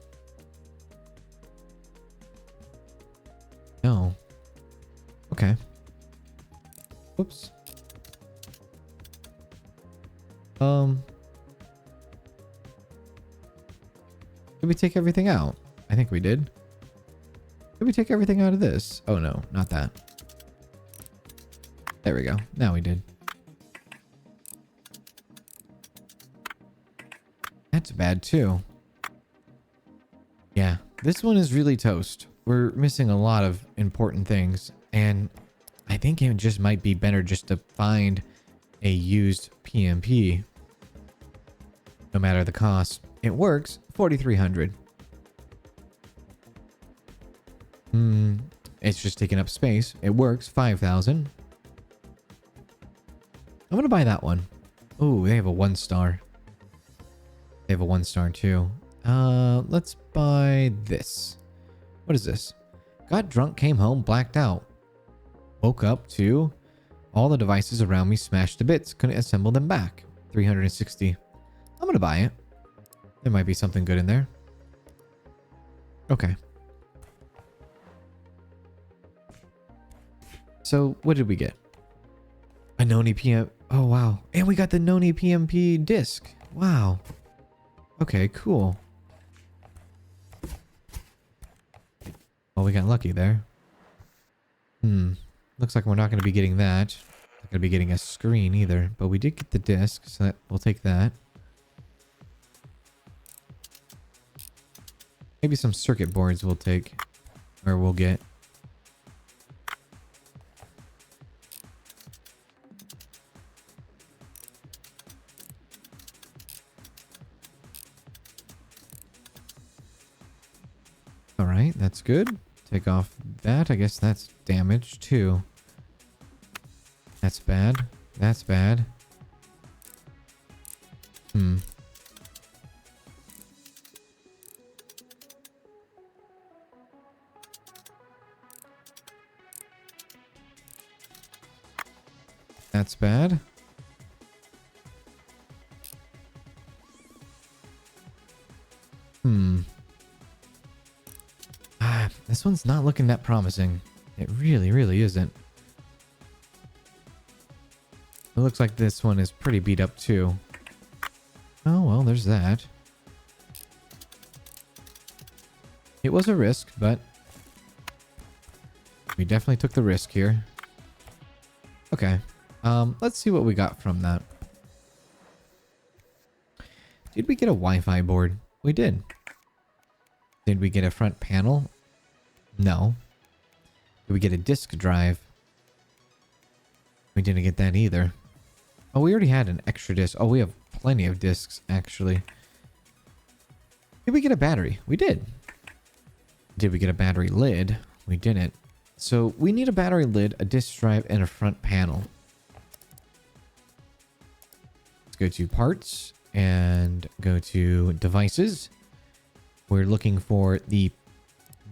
Speaker 1: No. Okay. Whoops. Did we take everything out? I think we did. Did we take everything out of this? Oh no, not that. There we go. Now we did. That's bad too. Yeah, this one is really toast. We're missing a lot of important things, and I think it just might be better just to find a used PMP. No matter the cost. It works. 4,300. It's just taking up space. It works. 5,000. I'm gonna buy that one. Oh, they have a 1-star. They have a 1-star too. Let's buy this. What is this? Got drunk, came home, blacked out. Woke up to all the devices around me smashed to bits. Couldn't assemble them back. 360. I'm gonna buy it. There might be something good in there. Okay. So what did we get? A Noni PM. Oh, wow. And we got the Noni PMP disc. Wow. Okay, cool. Well, we got lucky there. Looks like we're not going to be getting that. Not going to be getting a screen either. But we did get the disc, so we'll take that. Maybe some circuit boards we'll take. Or we'll get. Alright, that's good. Take off that. I guess that's damaged too. That's bad. That's bad. That's bad. This one's not looking that promising. It really, really isn't. It looks like this one is pretty beat up too. Oh, well, there's that. It was a risk, but we definitely took the risk here. Okay. Let's see what we got from that. Did we get a Wi-Fi board? We did. Did we get a front panel? No. Did we get a disk drive? We didn't get that either. Oh, we already had an extra disc. Oh, we have plenty of discs, actually. Did we get a battery? We did. Did we get a battery lid? We didn't. So we need a battery lid, a disk drive, and a front panel. Let's go to parts and go to devices. We're looking for the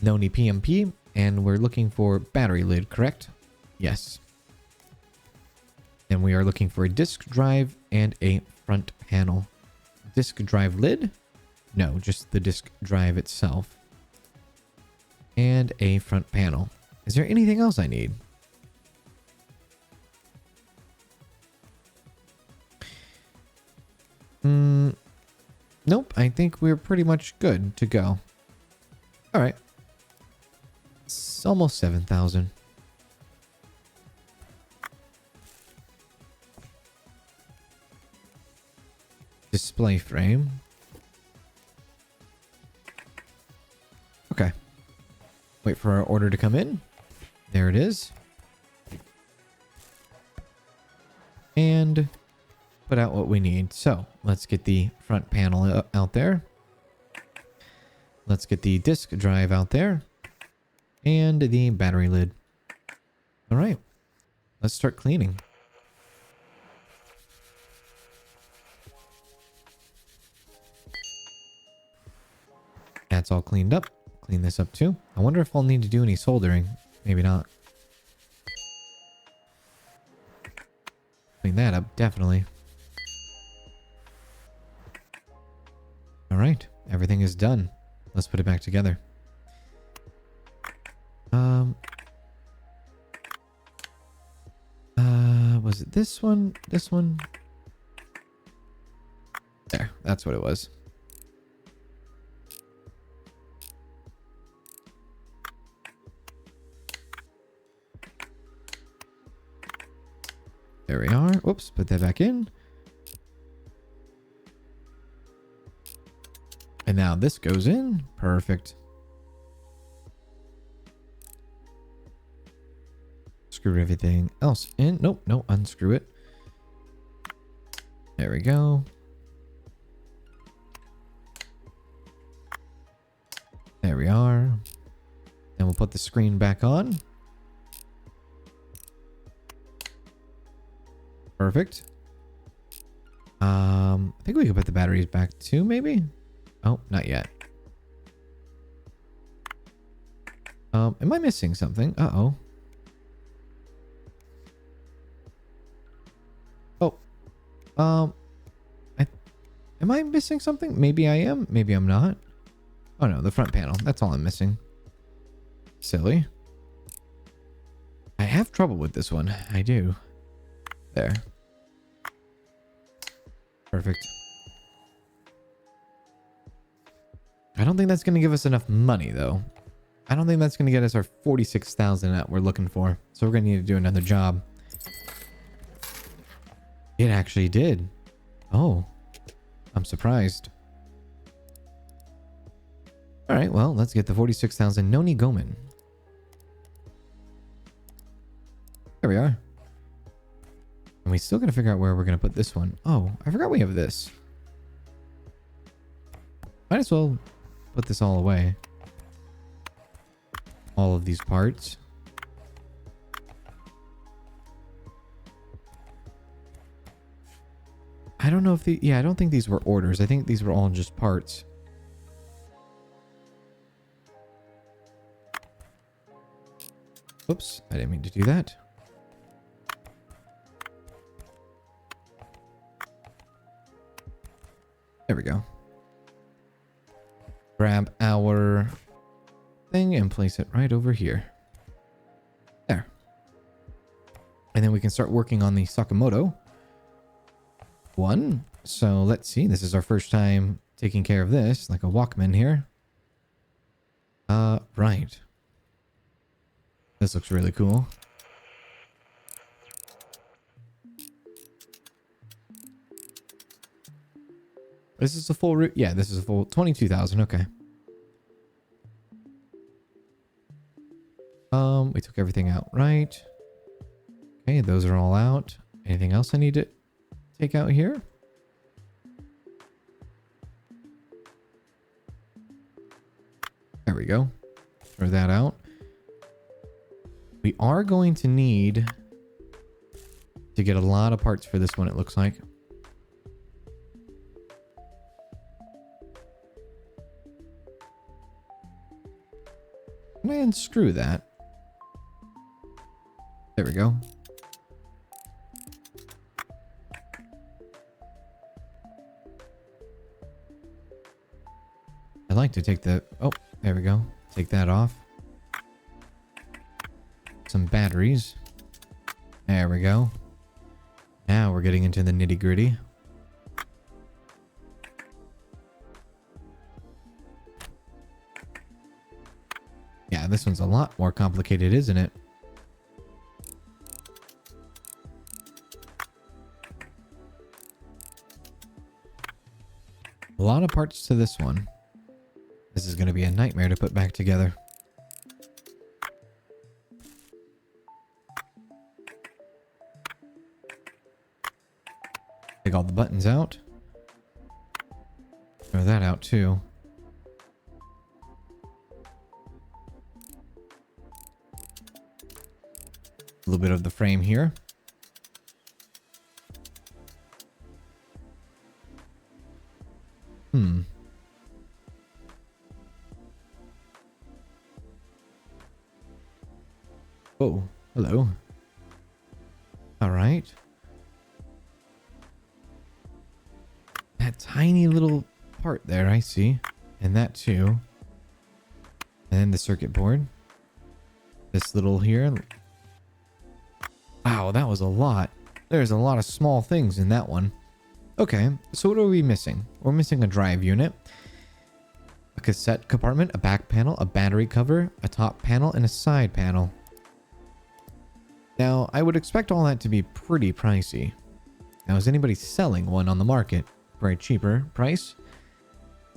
Speaker 1: Noni PMP and we're looking for battery lid, correct? Yes. And we are looking for a disk drive and a front panel. Disk drive lid? No, just the disk drive itself. And a front panel. Is there anything else I need? Nope, I think we're pretty much good to go. Alright. It's almost 7,000. Display frame. Okay. Wait for our order to come in. There it is. And put out what we need. So let's get the front panel out there. Let's get the disk drive out there. And the battery lid. All right. Let's start cleaning. That's all cleaned up. Clean this up too. I wonder if I'll need to do any soldering. Maybe not. Clean that up, definitely. All right, everything is done. Let's put it back together. Was it this one? This one? There, that's what it was. There we are. Whoops, put that back in. And now this goes in. Perfect. Screw everything else in. Nope, no, unscrew it. There we go. There we are. Then we'll put the screen back on. Perfect. I think we can put the batteries back too, maybe? Oh, not yet. Am I missing something? Uh-oh. Oh. Am I missing something? Maybe I am. Maybe I'm not. Oh no, the front panel. That's all I'm missing. Silly. I have trouble with this one. I do. There. Perfect. I don't think that's going to give us enough money, though. I don't think that's going to get us our 46,000 that we're looking for. So we're going to need to do another job. It actually did. Oh. I'm surprised. Alright, well, let's get the 46,000 Noni Gomen. There we are. And we still got to figure out where we're going to put this one. Oh, I forgot we have this. Might as well put this all away. All of these parts. I don't know if the... Yeah, I don't think these were orders. I think these were all just parts. Oops, I didn't mean to do that. There we go. Grab our thing and place it right over here. There. And then we can start working on the Sakamoto one. So let's see. This is our first time taking care of this, like a Walkman here. Right. This looks really cool. This is a full route. Yeah, this is a full 22,000. Okay. We took everything out, right? Okay, those are all out. Anything else I need to take out here? There we go. Throw that out. We are going to need to get a lot of parts for this one, it looks like. Can I unscrew that? There we go. I'd like to take the... Oh, there we go. Take that off. Some batteries. There we go. Now we're getting into the nitty-gritty. Yeah, this one's a lot more complicated, isn't it? A lot of parts to this one. This is going to be a nightmare to put back together. Take all the buttons out. Throw that out too. A little bit of the frame here. Oh, hello. All right. That tiny little part there, I see. And that too. And then the circuit board. This little here. Wow, that was a lot. There's a lot of small things in that one. Okay, so what are we missing? We're missing a drive unit, a cassette compartment, a back panel, a battery cover, a top panel, and a side panel. Now, I would expect all that to be pretty pricey. Now, is anybody selling one on the market for a cheaper price?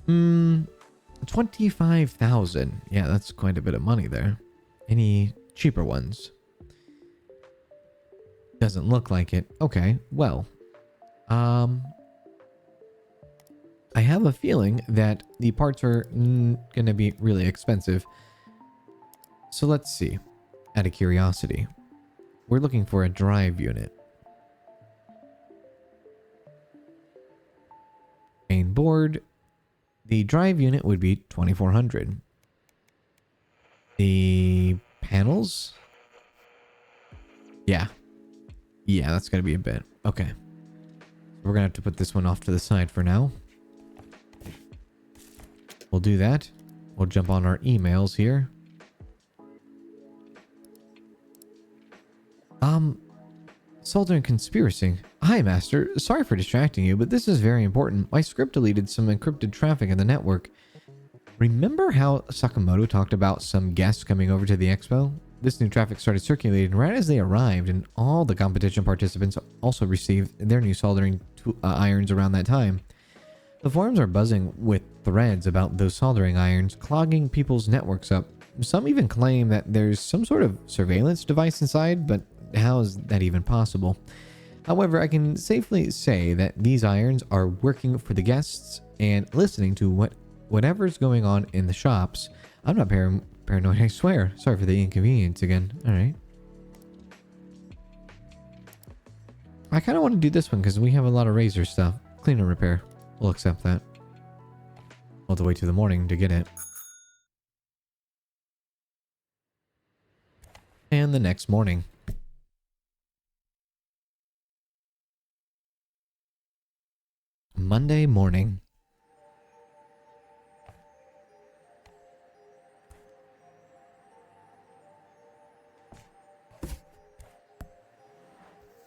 Speaker 1: 25,000. Yeah, that's quite a bit of money there. Any cheaper ones? Doesn't look like it. Okay, well. I have a feeling that the parts are going to be really expensive. So let's see. Out of curiosity. We're looking for a drive unit. Main board. The drive unit would be 2,400. The panels? Yeah. Yeah, that's going to be a bit. Okay. We're going to have to put this one off to the side for now. We'll do that. We'll jump on our emails here. Soldering conspiracy. Hi, Master. Sorry for distracting you, but this is very important. My script deleted some encrypted traffic in the network. Remember how Sakamoto talked about some guests coming over to the expo? This new traffic started circulating right as they arrived, and all the competition participants also received their new soldering irons around that time. The forums are buzzing with threads about those soldering irons clogging people's networks up. Some even claim that there's some sort of surveillance device inside, but how is that even possible? However, I can safely say that these irons are working for the guests and listening to whatever's going on in the shops. I'm not paranoid, I swear. Sorry for the inconvenience again. Alright. I kind of want to do this one because we have a lot of razor stuff. Clean and repair. We'll accept that. We'll have to wait till the morning to get it. And the next morning. Monday morning.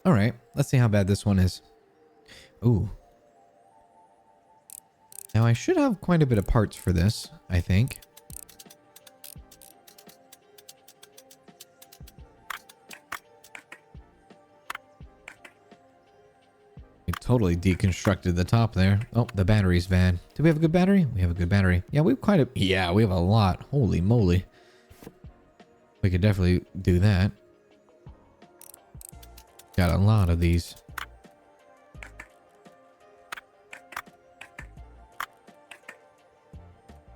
Speaker 1: Alright, let's see how bad this one is. Ooh. Now I should have quite a bit of parts for this, I think. I totally deconstructed the top there. Oh, the battery's bad. Do we have a good battery? We have a good battery. Yeah, we have a lot. Holy moly. We could definitely do that. Got a lot of these.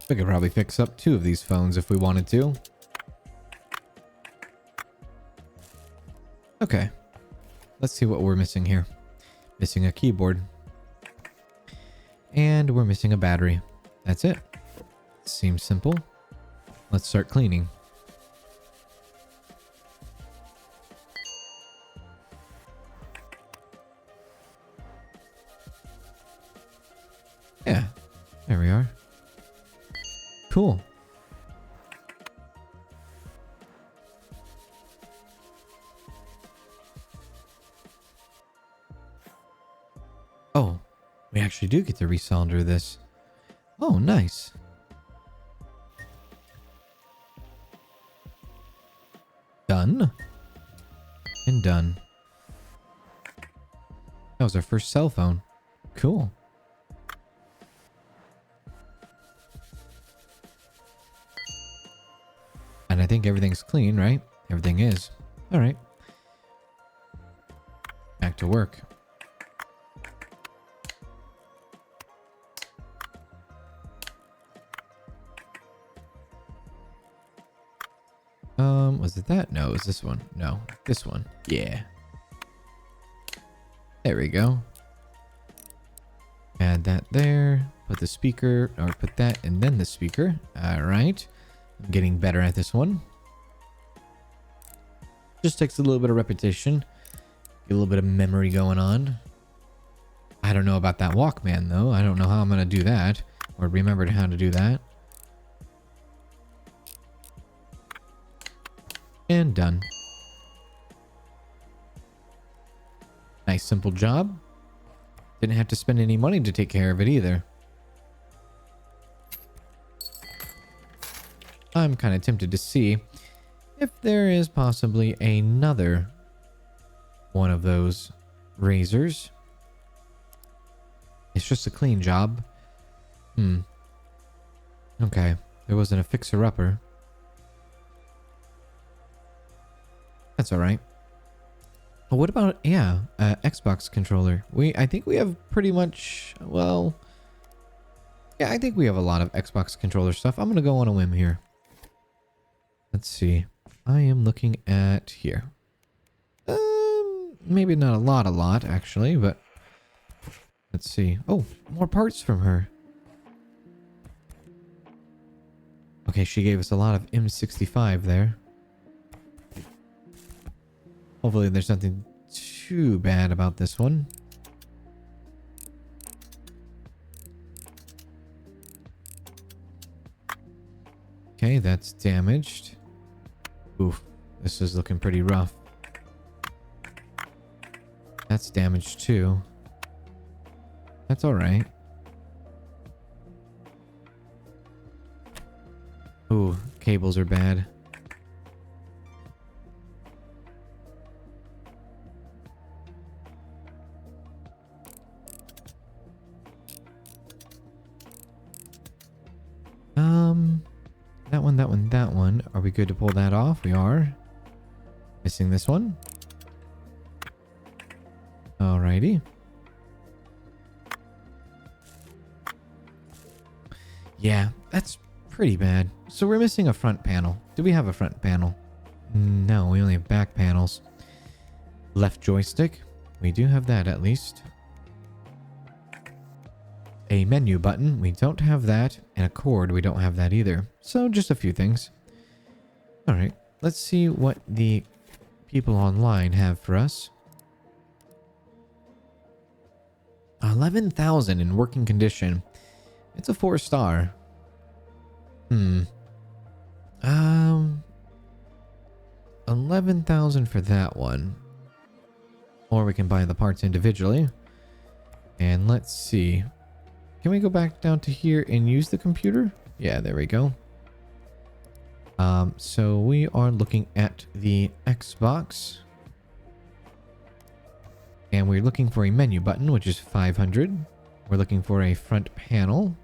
Speaker 1: We could probably fix up 2 of these phones if we wanted to. Okay. Let's see what we're missing here. Missing a keyboard. And we're missing a battery. That's it. Seems simple. Let's start cleaning. Yeah. There we are. Cool. Oh, we actually do get to resolder this. Oh, nice. Done. And done. That was our first cell phone. Cool. And I think everything's clean, right? Everything is. All right. Back to work. Was it that? No, it was this one. No, this one. Yeah. There we go. Add that there. Put the speaker, or put that and then the speaker. All right. I'm getting better at this one. Just takes a little bit of repetition. Get a little bit of memory going on. I don't know about that Walkman though. I don't know how I'm going to do that. Or remember how to do that. And done. Nice simple job. Didn't have to spend any money to take care of it either. I'm kind of tempted to see if there is possibly another one of those razors. It's just a clean job. Okay. There wasn't a fixer-upper. That's alright. Well, what about, yeah, Xbox controller? I think we have pretty much, well, yeah, I think we have a lot of Xbox controller stuff. I'm going to go on a whim here. Let's see. I am looking at here. Maybe not a lot actually, but let's see. Oh, more parts from her. Okay, she gave us a lot of M65 there. Hopefully there's nothing too bad about this one. Okay, that's damaged. Oof, this is looking pretty rough. That's damaged too. That's alright. Ooh, cables are bad. That one. Are we good to pull that off? We are. Missing this one. Alrighty. Yeah, that's pretty bad. So we're missing a front panel. Do we have a front panel? No, we only have back panels. Left joystick. We do have that at least. A menu button. We don't have that. And a cord. We don't have that either. So just a few things. Alright. Let's see what the people online have for us. 11,000 in working condition. It's a 4-star. 11,000 for that one. Or we can buy the parts individually. And let's see. Can we go back down to here and use the computer? Yeah, there we go. So we are looking at the Xbox. And we're looking for a menu button, which is 500. We're looking for a front panel.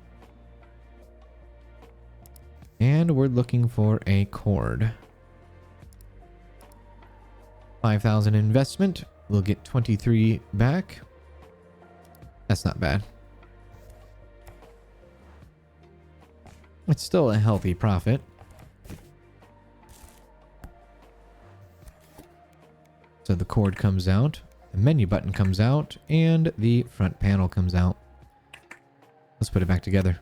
Speaker 1: And we're looking for a cord. 5,000 investment. We'll get 23 back. That's not bad. It's still a healthy profit. So the cord comes out, the menu button comes out, and the front panel comes out. Let's put it back together.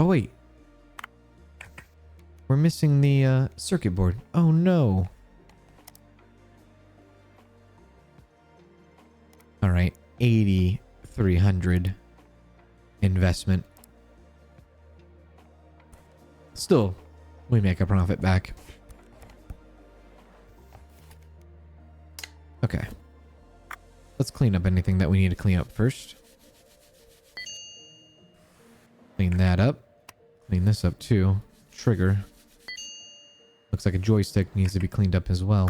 Speaker 1: Oh wait. We're missing the circuit board. Oh no. Alright, 8,300 investment. Still, we make a profit back. Okay. Let's clean up anything that we need to clean up first. Clean that up. Clean this up too. Trigger. Looks like a joystick needs to be cleaned up as well.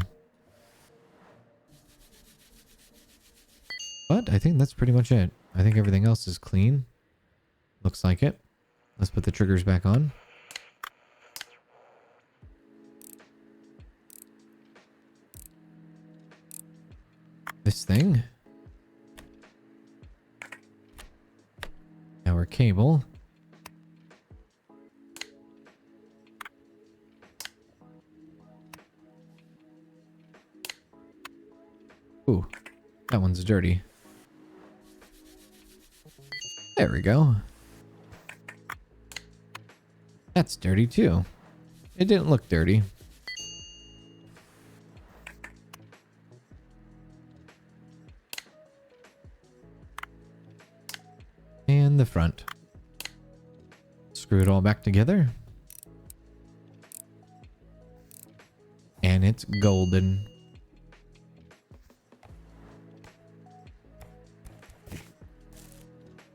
Speaker 1: But I think that's pretty much it. I think everything else is clean. Looks like it. Let's put the triggers back on. This thing. Our cable. Ooh, that one's dirty. There we go. That's dirty too. It didn't look dirty. And the front. Screw it all back together. And it's golden.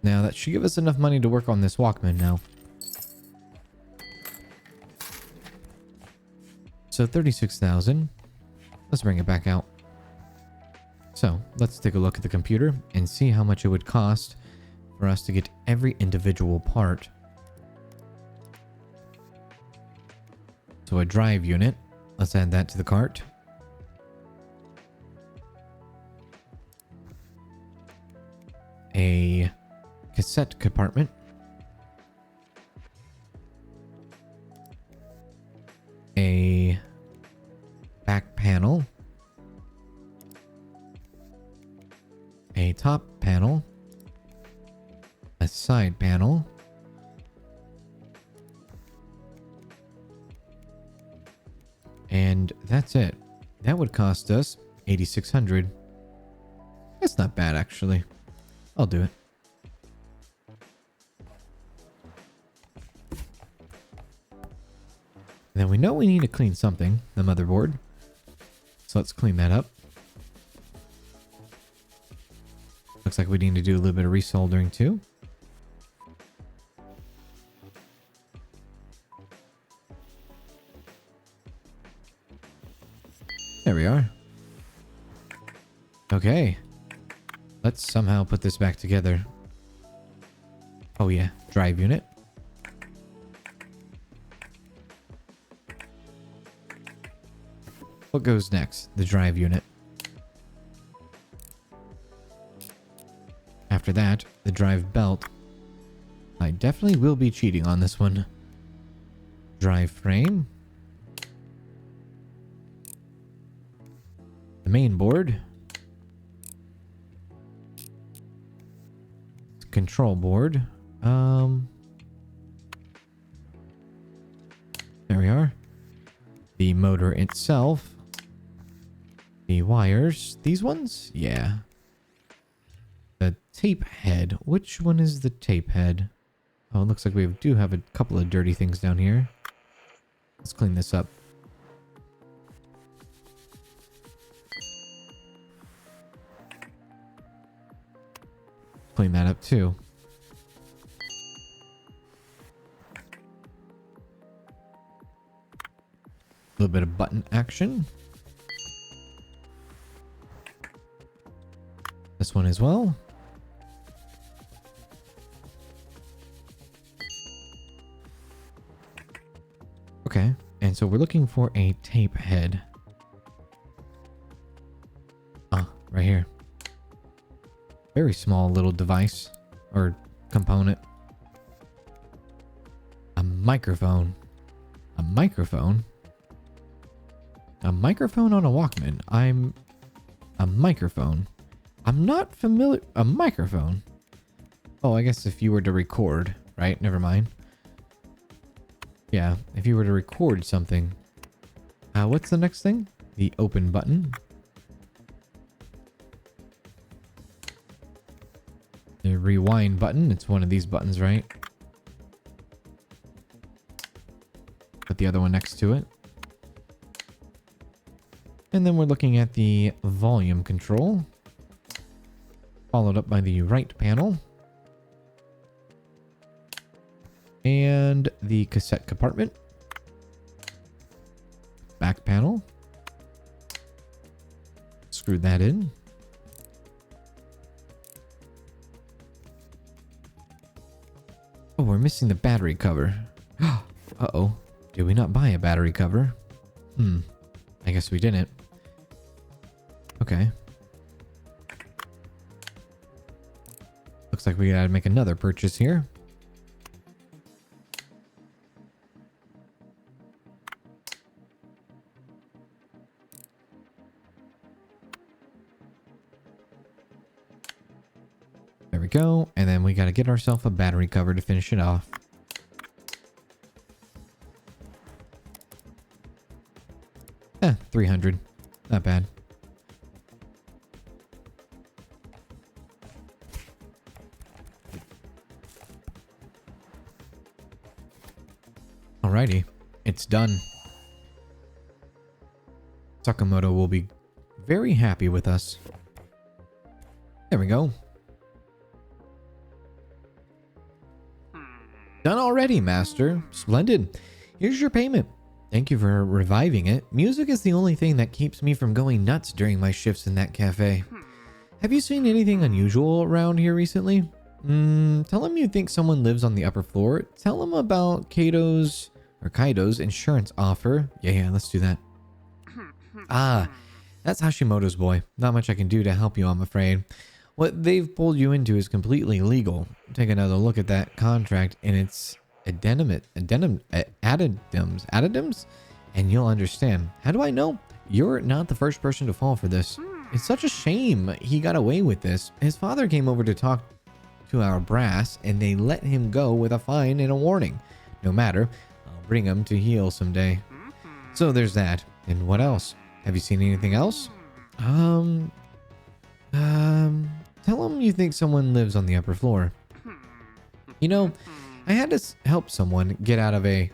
Speaker 1: Now that should give us enough money to work on this Walkman now. So 36,000. Let's bring it back out. So let's take a look at the computer and see how much it would cost for us to get every individual part. So a drive unit. Let's add that to the cart. A cassette compartment. A back panel. A top panel. A side panel. And that's it. That would cost us 8,600. That's not bad actually. I'll do it. we know we need to clean something, the motherboard. So let's clean that up. Looks like we need to do a little bit of resoldering too. There we are. Okay. Let's somehow put this back together. Oh yeah, drive unit. What goes next? The drive unit. After that, the drive belt. I definitely will be cheating on this one. Drive frame. The main board. Control board. There we are. The motor itself. The wires. These ones? Yeah. The tape head. Which one is the tape head? Oh, it looks like we do have a couple of dirty things down here. Let's clean this up. Clean that up too. A little bit of button action. This one as well. Okay, and so we're looking for a tape head. Ah, right here. Very small little device or component. A microphone. A microphone? A microphone on a Walkman. A microphone. I'm not familiar. A microphone. Oh, I guess if you were to record, right? Never mind. Yeah, if you were to record something. What's the next thing? The open button. The rewind button. It's one of these buttons, right? Put the other one next to it. And then we're looking at the volume control. Followed up by the right panel. And the cassette compartment. Back panel. Screw that in. Oh, we're missing the battery cover. Uh-oh. Did we not buy a battery cover? I guess we didn't. Okay. Looks like we gotta make another purchase here. There we go. And then we gotta get ourselves a battery cover to finish it off. $300. Not bad. Alrighty. It's done. Sakamoto will be very happy with us. There we go. Done already, Master. Splendid. Here's your payment. Thank you for reviving it. Music is the only thing that keeps me from going nuts during my shifts in that cafe. Have you seen anything unusual around here recently? Tell him you think someone lives on the upper floor. Tell him about Kaido's insurance offer. Yeah, let's do that. Ah, that's Hashimoto's boy. Not much I can do to help you, I'm afraid. What they've pulled you into is completely illegal. Take another look at that contract and its addendums, and you'll understand. How do I know? You're not the first person to fall for this. It's such a shame he got away with this. His father came over to talk to our brass, and they let him go with a fine and a warning. No matter, I'll bring him to heel someday. So there's that. And what else? Have you seen anything else? Tell him you think someone lives on the upper floor. You know, I had to help someone get out of a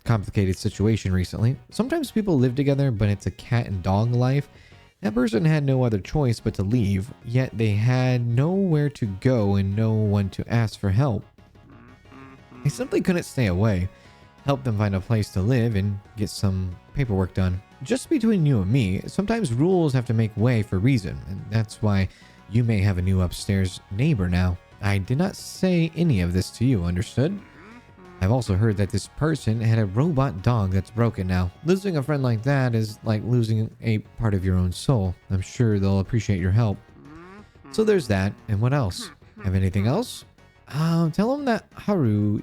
Speaker 1: complicated situation recently. Sometimes people live together, but it's a cat and dog life. That person had no other choice but to leave, yet they had nowhere to go and no one to ask for help. They simply couldn't stay away. Help them find a place to live and get some paperwork done. Just between you and me, sometimes rules have to make way for reason, and that's why you may have a new upstairs neighbor now. I did not say any of this to you, understood? I've also heard that this person had a robot dog that's broken now. Losing a friend like that is like losing a part of your own soul. I'm sure they'll appreciate your help. So there's that, and what else? Have anything else? Tell him that Haru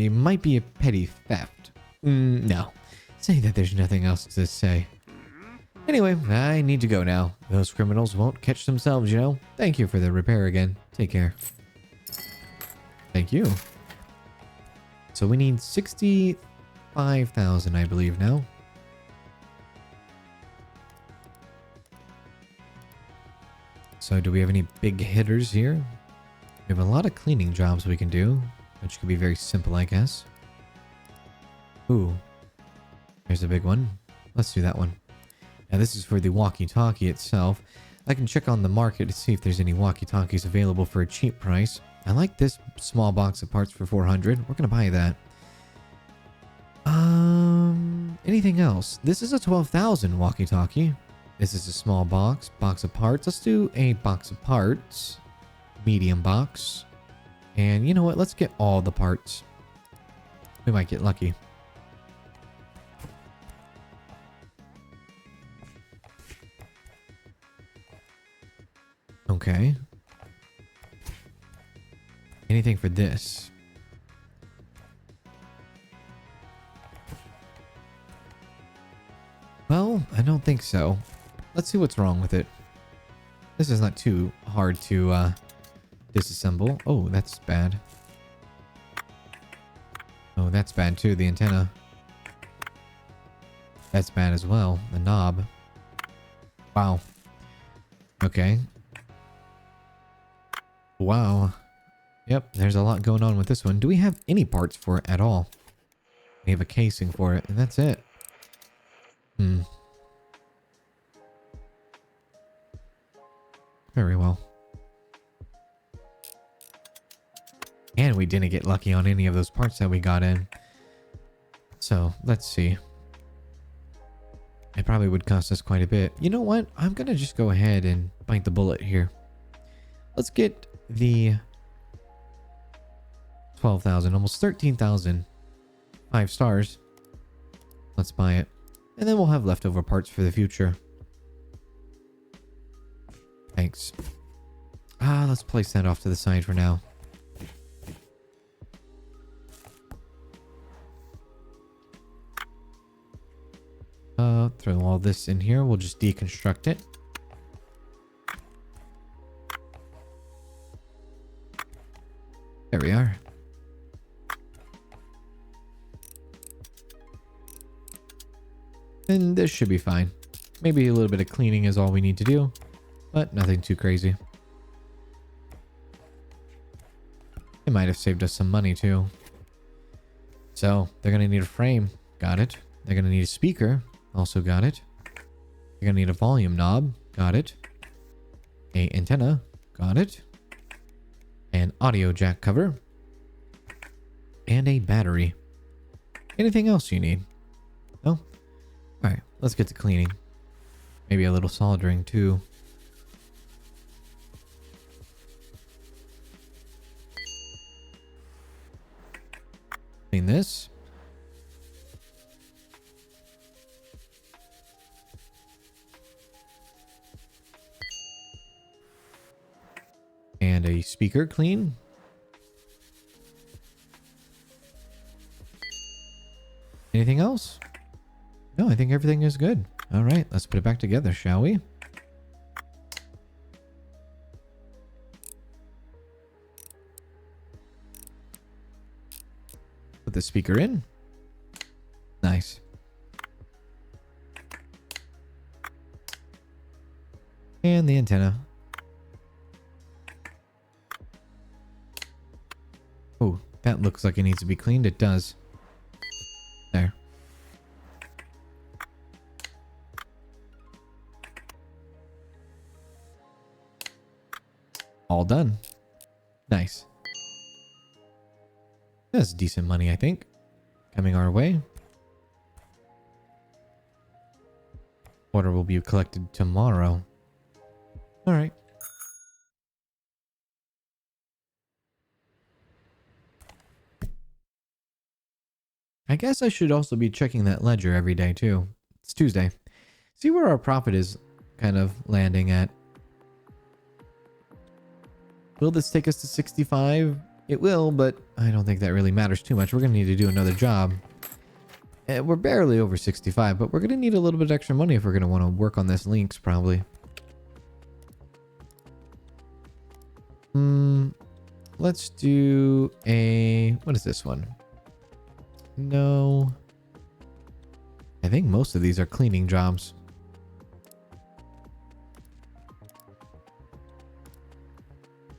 Speaker 1: might be a petty theft. No. Say that there's nothing else to say. Anyway, I need to go now. Those criminals won't catch themselves, you know. Thank you for the repair again. Take care. Thank you. So we need 65,000, I believe, now. So do we have any big hitters here? We have a lot of cleaning jobs we can do, which could be very simple, I guess. Ooh. There's a big one. Let's do that one. Now this is for the walkie-talkie itself. I can check on the market to see if there's any walkie-talkies available for a cheap price. I like this small box of parts for 400. We're gonna buy that. Anything else? This is a 12,000 walkie-talkie. This is a small box of parts. Let's do a box of parts. Medium box. And you know what? Let's get all the parts. We might get lucky. Okay. Anything for this? Well, I don't think so. Let's see what's wrong with it. This is not too hard to disassemble. Oh, that's bad. Oh, that's bad too, the antenna. That's bad as well, the knob. Wow. Okay. Wow. Yep, there's a lot going on with this one. Do we have any parts for it at all? We have a casing for it, and that's it. Very well. And we didn't get lucky on any of those parts that we got in. So, let's see. It probably would cost us quite a bit. You know what? I'm going to just go ahead and bite the bullet here. Let's get the 12,000, almost 13,000. 5 stars. Let's buy it. And then we'll have leftover parts for the future. Thanks. Let's place that off to the side for now. Throw all this in here. We'll just deconstruct it. There we are. And this should be fine. Maybe a little bit of cleaning is all we need to do, but nothing too crazy. It might have saved us some money too. So they're going to need a frame. Got it. They're going to need a speaker. Also got it. They're going to need a volume knob. Got it. A antenna. Got it. An audio jack cover. And a battery. Anything else you need? No? Alright, let's get to cleaning. Maybe a little soldering too. Clean this. And a speaker clean. Anything else? No, I think everything is good. All right, let's put it back together, shall we? Put the speaker in. Nice. And the antenna. Oh, that looks like it needs to be cleaned. It does. All done. Nice. That's decent money, I think. Coming our way. Order will be collected tomorrow. All right. I guess I should also be checking that ledger every day too. It's Tuesday. See where our profit is kind of landing at. Will this take us to 65? It will, but I don't think that really matters too much. We're going to need to do another job. We're barely over 65, but we're going to need a little bit extra money if we're going to want to work on this links, probably. Let's do a... What is this one? No. I think most of these are cleaning jobs.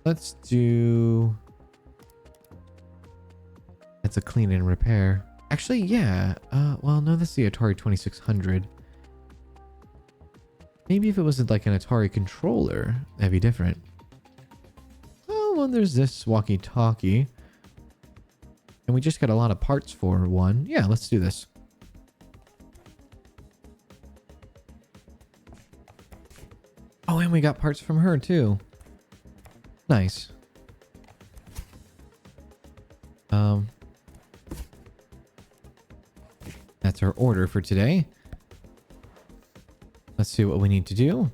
Speaker 1: Let's do... It's a clean and repair. Actually, yeah. Well, no, that's the Atari 2600. Maybe if it was like an Atari controller, that'd be different. Oh, well, there's this walkie-talkie. And we just got a lot of parts for one. Yeah, let's do this. Oh, and we got parts from her, too. Nice. That's our order for today. Let's see what we need to do.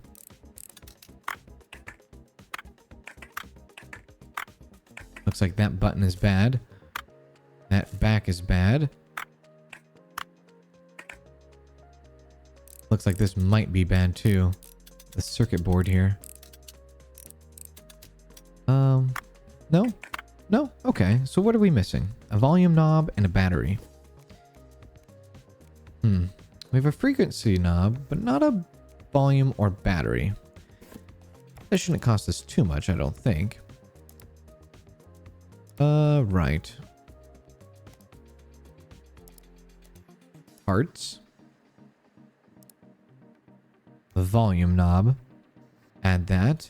Speaker 1: Looks like that button is bad. That back is bad. Looks like this might be bad too. The circuit board here. No? No? Okay, so what are we missing? A volume knob and a battery. We have a frequency knob, but not a volume or battery. That shouldn't cost us too much, I don't think. Right. Parts. A volume knob. Add that.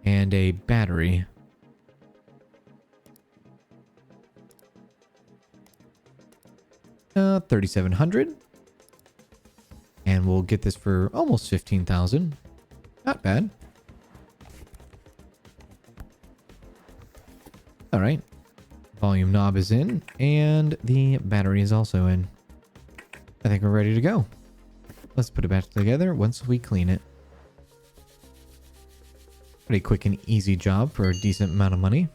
Speaker 1: And a battery. $3,700. And we'll get this for almost 15,000. Not bad. All right. Volume knob is in, and the battery is also in. I think we're ready to go. Let's put it back together once we clean it. Pretty quick and easy job for a decent amount of money.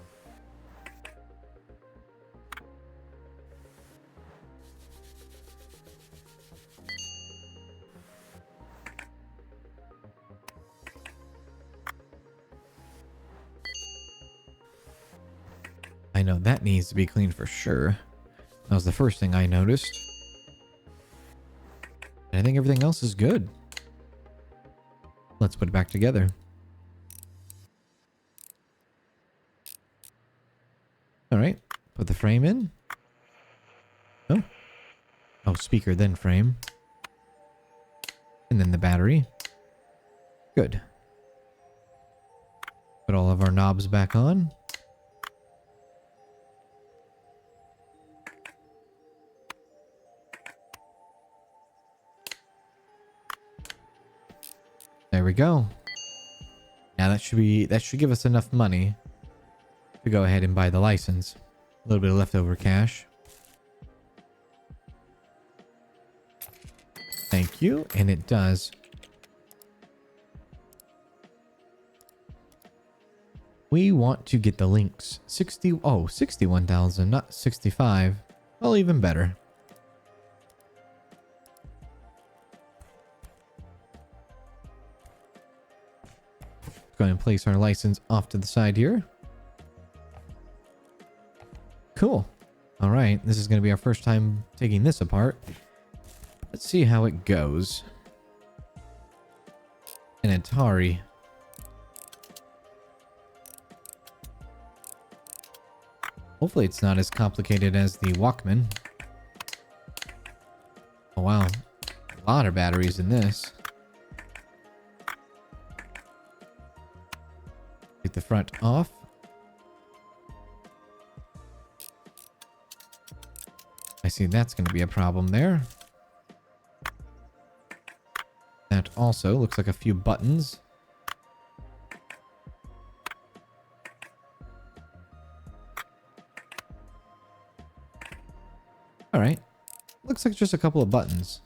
Speaker 1: I know that needs to be cleaned for sure. That was the first thing I noticed. And I think everything else is good. Let's put it back together. All right, put the frame in. Oh. Oh, speaker, then frame. And then the battery. Good. Put all of our knobs back on. There we go. Now that should give us enough money to go ahead and buy the license. A little bit of leftover cash. Thank you, and it does. We want to get the links. 61,000, not 65. Well, even better. Go ahead and place our license off to the side here. Cool. All right, this is going to be our first time taking this apart. Let's see how it goes. An Atari. Hopefully it's not as complicated as the Walkman. Oh wow, a lot of batteries in this. Take the front off. I see that's going to be a problem there. That also looks like a few buttons. All right. Looks like just a couple of buttons.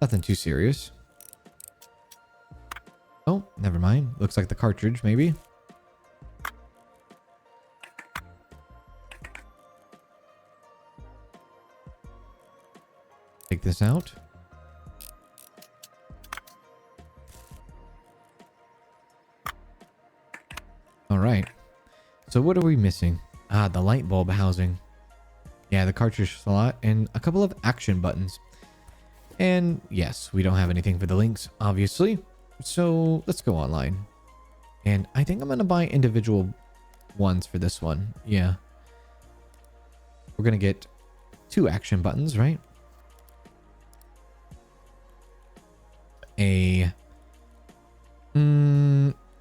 Speaker 1: Nothing too serious. Oh, never mind. Looks like the cartridge, maybe. Take this out. All right. So what are we missing? Ah, the light bulb housing. Yeah, the cartridge slot and a couple of action buttons. And yes, we don't have anything for the links, obviously. So let's go online. And I think I'm going to buy individual ones for this one. Yeah. We're going to get 2 action buttons, right?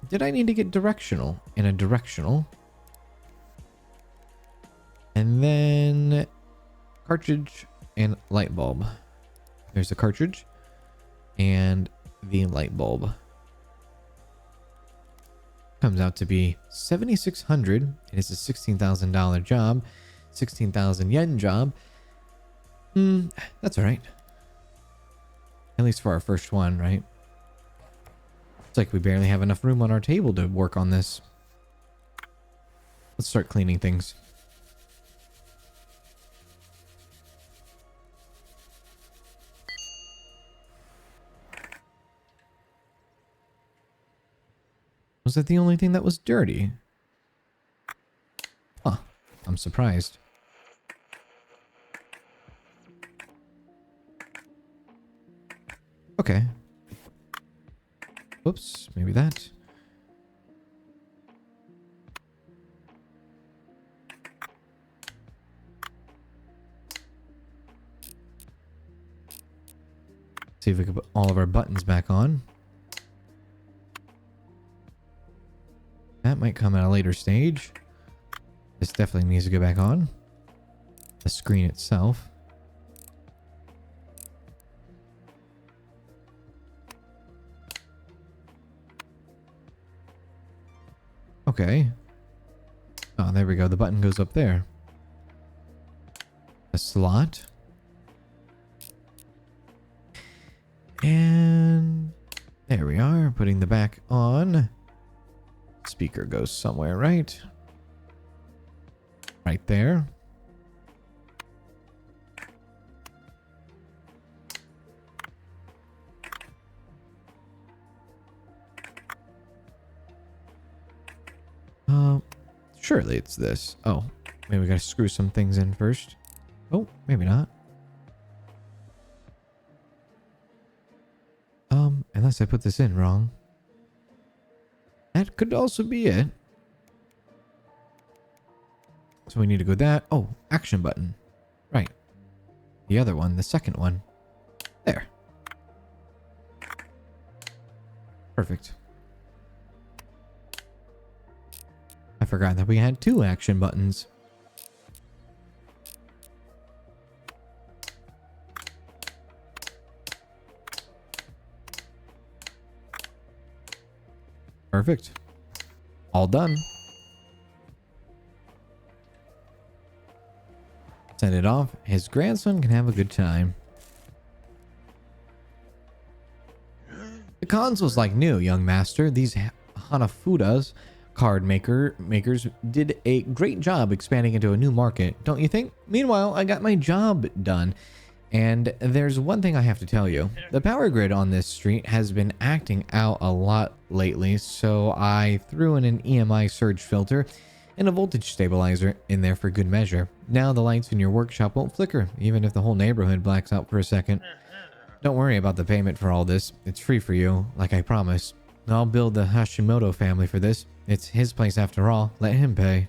Speaker 1: Did I need to get directional? And a directional. And then cartridge and light bulb. There's the cartridge and the light bulb. Comes out to be 7,600. It is a $16,000 job, 16,000 yen job. That's all right. At least for our first one, right? It's like we barely have enough room on our table to work on this. Let's start cleaning things. Was that the only thing that was dirty? Huh. I'm surprised. Okay. Whoops. Maybe that. See if we can put all of our buttons back on. That might come at a later stage. This definitely needs to go back on. The screen itself. Okay. Oh, there we go. The button goes up there. A slot. And there we are. Putting the back on. Speaker goes somewhere, right? Right there. Surely it's this. Oh, maybe we gotta screw some things in first. Oh, maybe not. Unless I put this in wrong. That could also be it. So we need to go that. Oh, action button. Right. The other one, the second one. There. Perfect. I forgot that we had 2 action buttons. Perfect. All done. Send it off. His grandson can have a good time. The console's like new, young master. These Hanafuda's card makers did a great job expanding into a new market, don't you think? Meanwhile, I got my job done. And there's one thing I have to tell you. The power grid on this street has been acting out a lot lately, so I threw in an EMI surge filter and a voltage stabilizer in there for good measure. Now the lights in your workshop won't flicker, even if the whole neighborhood blacks out for a second. Don't worry about the payment for all this. It's free for you, like I promised. I'll build the Hashimoto family for this. It's his place after all. Let him pay.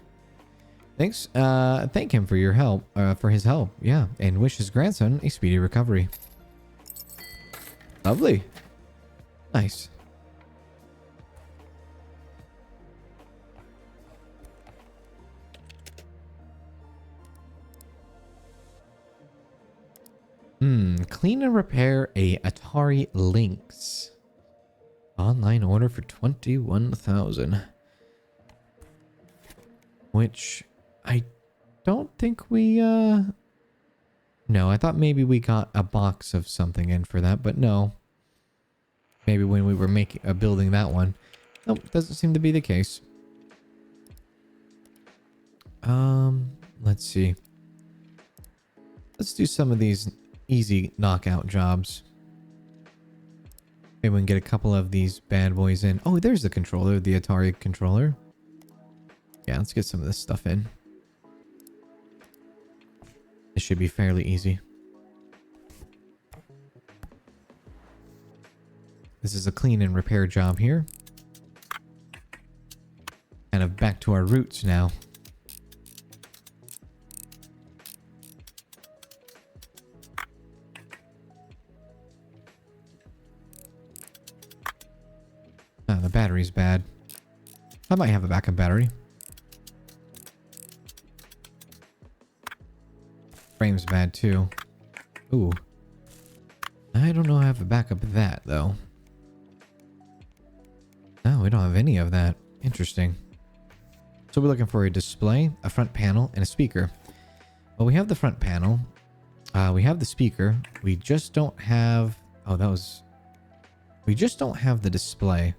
Speaker 1: Thanks. Thank him for your help, for his help. Yeah, and wish his grandson a speedy recovery. Lovely. Nice. Clean and repair a Atari Lynx. Online order for 21,000. Which I don't think we no, I thought maybe we got a box of something in for that, but no. Maybe when we were making building that one. Nope, doesn't seem to be the case. Let's see. Let's do some of these easy knockout jobs. Maybe we can get a couple of these bad boys in. Oh, there's the controller, the Atari controller. Yeah, let's get some of this stuff in. It should be fairly easy. This is a clean and repair job here. Kind of back to our roots now. Oh, the battery's bad. I might have a backup battery. Frame's bad too. Ooh. I don't know how I have a backup of that though. No, we don't have any of that. Interesting. So we're looking for a display, a front panel, and a speaker. Well, we have the front panel. We have the speaker. We just don't have... Oh, that was... We just don't have the display.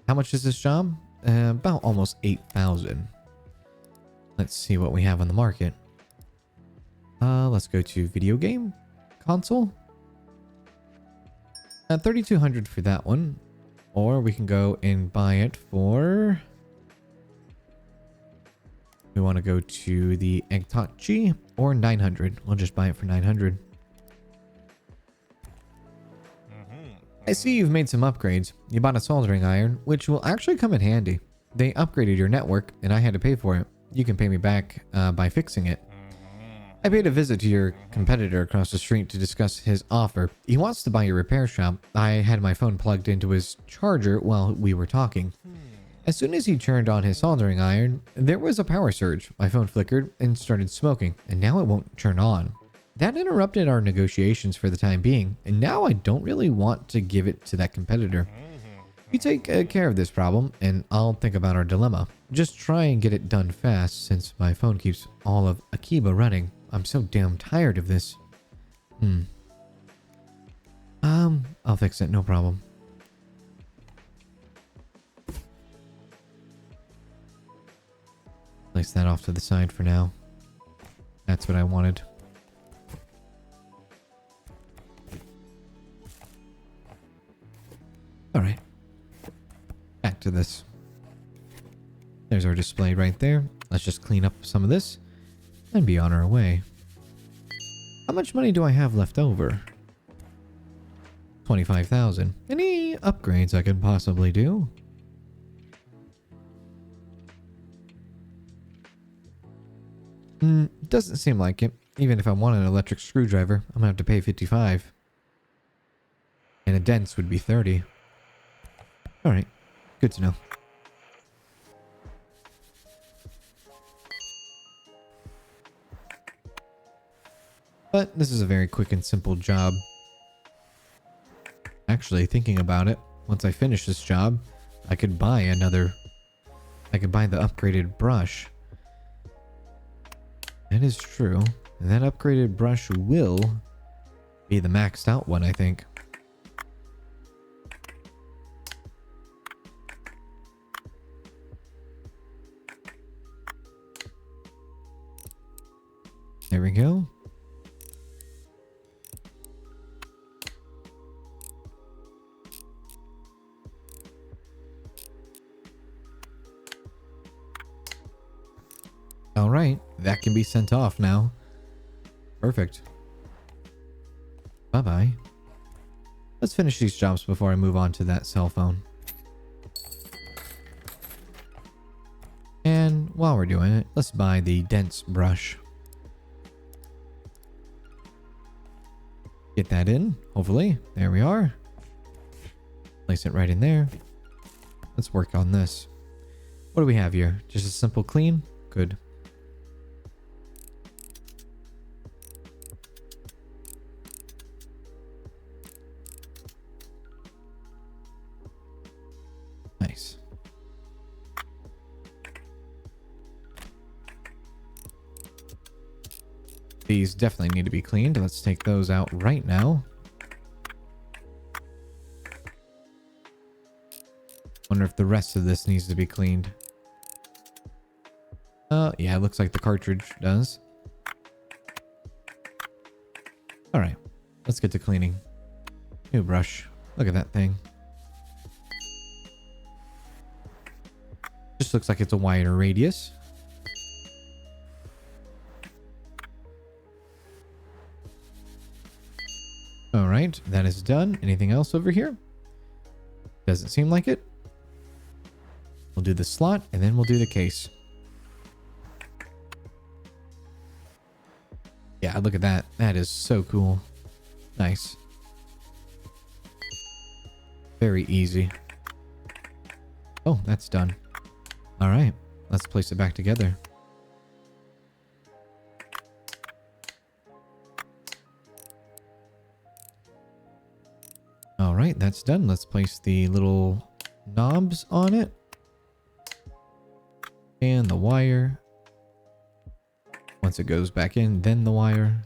Speaker 1: How much is this job? About almost 8,000. Let's see what we have on the market. Let's go to video game console. 3,200 for that one. Or we can go and buy it for... We want to go to the Egtachi or 900. We'll just buy it for 900. I see you've made some upgrades. You bought a soldering iron, which will actually come in handy. They upgraded your network, and I had to pay for it. You can pay me back by fixing it. I paid a visit to your competitor across the street to discuss his offer. He wants to buy your repair shop. I had my phone plugged into his charger while we were talking. As soon as he turned on his soldering iron, there was a power surge. My phone flickered and started smoking, and now it won't turn on. That interrupted our negotiations for the time being, and now I don't really want to give it to that competitor. You take care of this problem, and I'll think about our dilemma. Just try and get it done fast, since my phone keeps all of Akiba running. I'm so damn tired of this. I'll fix it, no problem. Place that off to the side for now. That's what I wanted. Alright. Back to this. There's our display right there. Let's just clean up some of this and be on our way. How much money do I have left over? 25,000. Any upgrades I could possibly do? Doesn't seem like it. Even if I want an electric screwdriver, I'm gonna have to pay 55. And a dents would be 30. Alright. Good to know. But this is a very quick and simple job. Actually, thinking about it, once I finish this job, I could buy another... I could buy the upgraded brush. That is true. And that upgraded brush will be the maxed out one, I think. There we go. All right, that can be sent off now. Perfect. Bye-bye. Let's finish these jobs before I move on to that cell phone. And while we're doing it, let's buy the dense brush. Get that in, hopefully. There we are. Place it right in there. Let's work on this. What do we have here? Just a simple clean? Good. These definitely need to be cleaned. Let's take those out right now. Wonder if the rest of this needs to be cleaned. Yeah, it looks like the cartridge does. Alright, let's get to cleaning. New brush. Look at that thing. Just looks like it's a wider radius. Alright, that is done. Anything else over here? Doesn't seem like it. We'll do the slot and then we'll do the case. Yeah, look at that. That is so cool. Nice. Very easy. Oh, that's done. All right, let's place it back together. All right, that's done. Let's place the little knobs on it. And the wire. Once it goes back in, then the wire.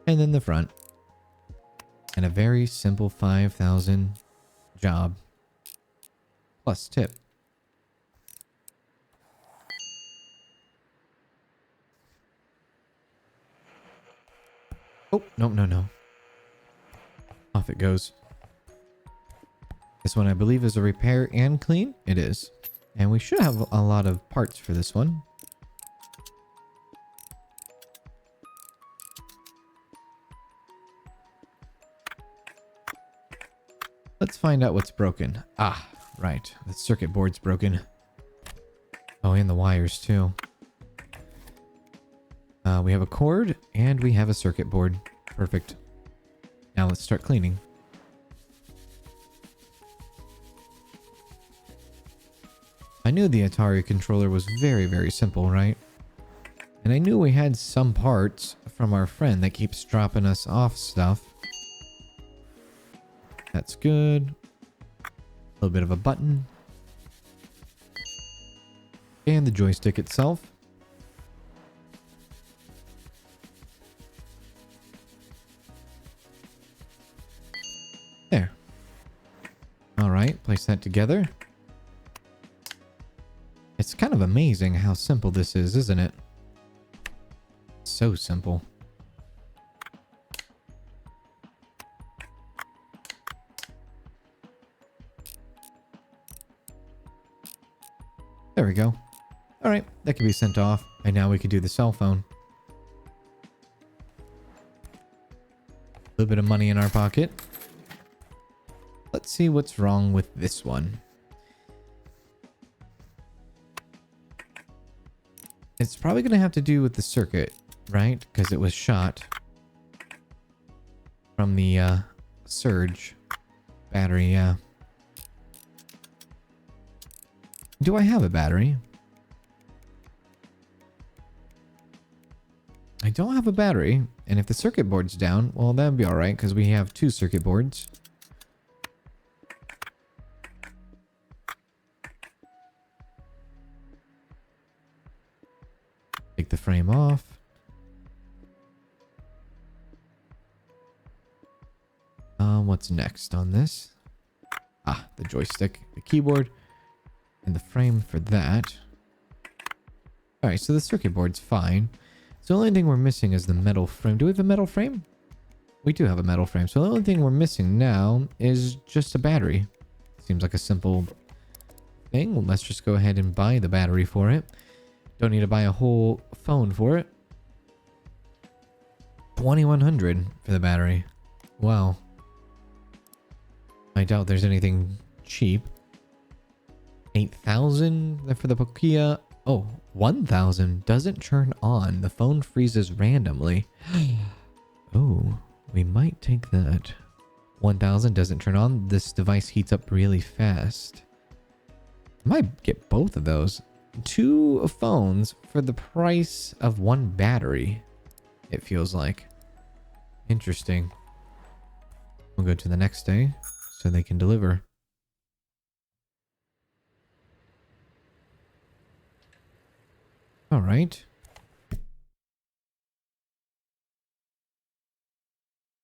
Speaker 1: And then the front. And a very simple 5,000 job. Plus tip. Oh, no. Off it goes. This one I believe is a repair and clean. It is. And we should have a lot of parts for this one. Let's find out what's broken. Ah, right. The circuit board's broken. Oh, and the wires too. We have a cord and we have a circuit board. Perfect. Now let's start cleaning. I knew the Atari controller was very, very simple, right? And I knew we had some parts from our friend that keeps dropping us off stuff. That's good. A little bit of a button. And the joystick itself. There. Alright, place that together. It's kind of amazing how simple this is, isn't it? So simple. There we go. Alright, that can be sent off. And now we can do the cell phone. A little bit of money in our pocket. Let's see what's wrong with this one. It's probably going to have to do with the circuit, right? Because it was shot from the surge battery, yeah. Do I have a battery? I don't have a battery. And if the circuit board's down, well, that'd be alright because we have 2 circuit boards. Take the frame off. What's next on this? Ah, the joystick, the keyboard, and the frame for that. Alright, so the circuit board's fine. So the only thing we're missing is the metal frame. Do we have a metal frame? We do have a metal frame. So the only thing we're missing now is just a battery. Seems like a simple thing. Well, let's just go ahead and buy the battery for it. Don't need to buy a whole phone for it. 2,100 for the battery. Wow. I doubt there's anything cheap. 8,000 for the Nokia. Oh, 1,000 doesn't turn on. The phone freezes randomly. Oh, we might take that. 1,000 doesn't turn on. This device heats up really fast. I might get both of those. 2 phones for the price of 1 battery. It feels like. Interesting. We'll go to the next day so they can deliver. All right.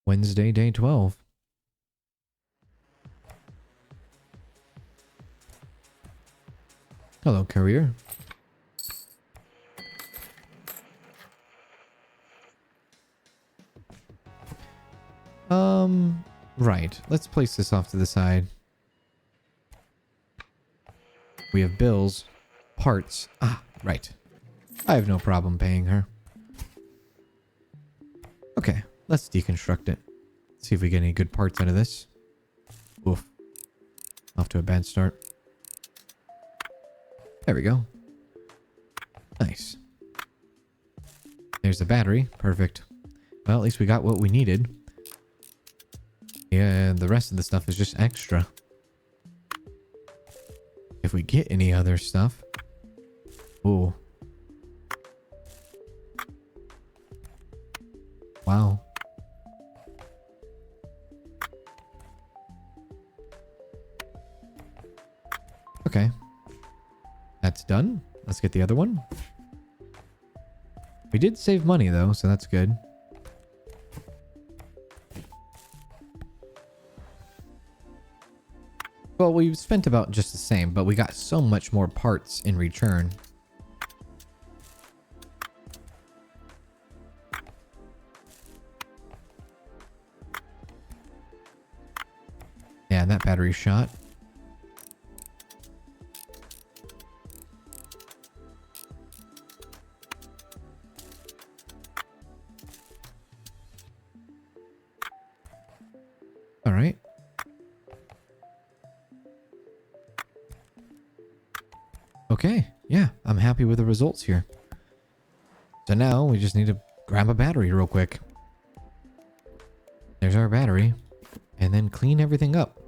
Speaker 1: Wednesday, day 12. Hello, courier. Right. Let's place this off to the side. We have bills. Parts. Ah, right. I have no problem paying her. Okay, let's deconstruct it. See if we get any good parts out of this. Oof. Off to a bad start. There we go. Nice. There's the battery. Perfect. Well, at least we got what we needed. Yeah, the rest of the stuff is just extra. If we get any other stuff. Ooh. Wow. Okay. That's done. Let's get the other one. We did save money though, so that's good. Well, we've spent about just the same, but we got so much more parts in return. Yeah, that battery's shot. All right. Okay, yeah, I'm happy with the results here. So now we just need to grab a battery real quick. There's our battery. And then clean everything up.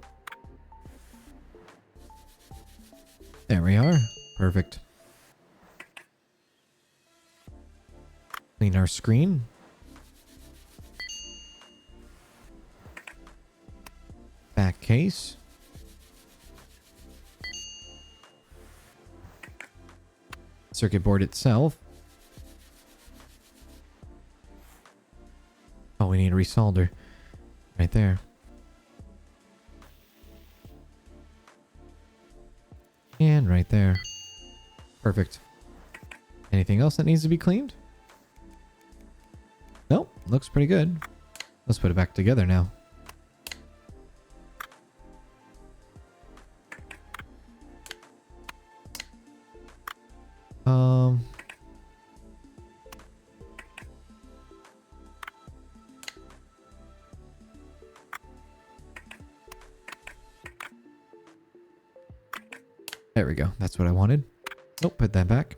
Speaker 1: There we are. Perfect. Clean our screen. Back case. Circuit board itself. Oh, we need to resolder. Right there. And right there. Perfect. Anything else that needs to be cleaned? Nope. Looks pretty good. Let's put it back together now. There we go. That's what I wanted. Nope, put that back.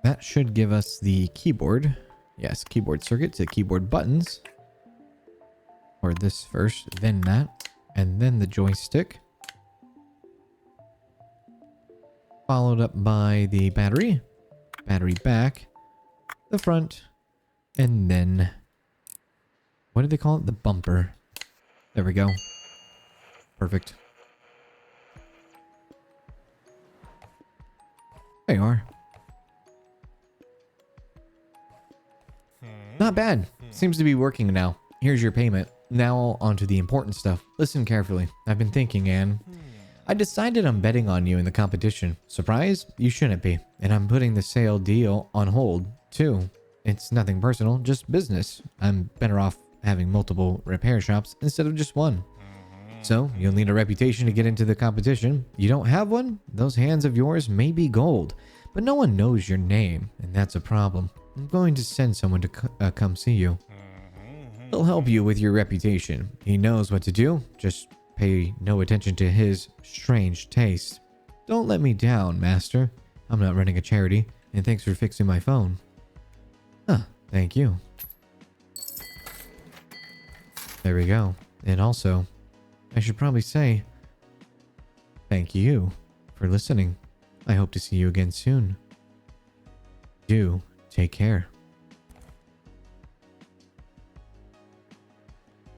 Speaker 1: That should give us the keyboard. Yes, keyboard circuit to keyboard buttons. Or this first, then that, and then the joystick. Followed up by the battery. Battery back. The front. And then... what do they call it? The bumper. There we go. Perfect. There you are. Not bad. Seems to be working now. Here's your payment. Now onto the important stuff. Listen carefully. I've been thinking, Anne. I decided I'm betting on you in the competition. Surprise? You shouldn't be. And I'm putting the sale deal on hold, too. It's nothing personal, just business. I'm better off having multiple repair shops instead of just one. So, you'll need a reputation to get into the competition. You don't have one? Those hands of yours may be gold, but no one knows your name, and that's a problem. I'm going to send someone to come see you. He'll help you with your reputation. He knows what to do. Just pay no attention to his strange taste. Don't let me down, master. I'm not running a charity, and thanks for fixing my phone. Huh, thank you. There we go. And also... I should probably say, thank you for listening. I hope to see you again soon. Do take care.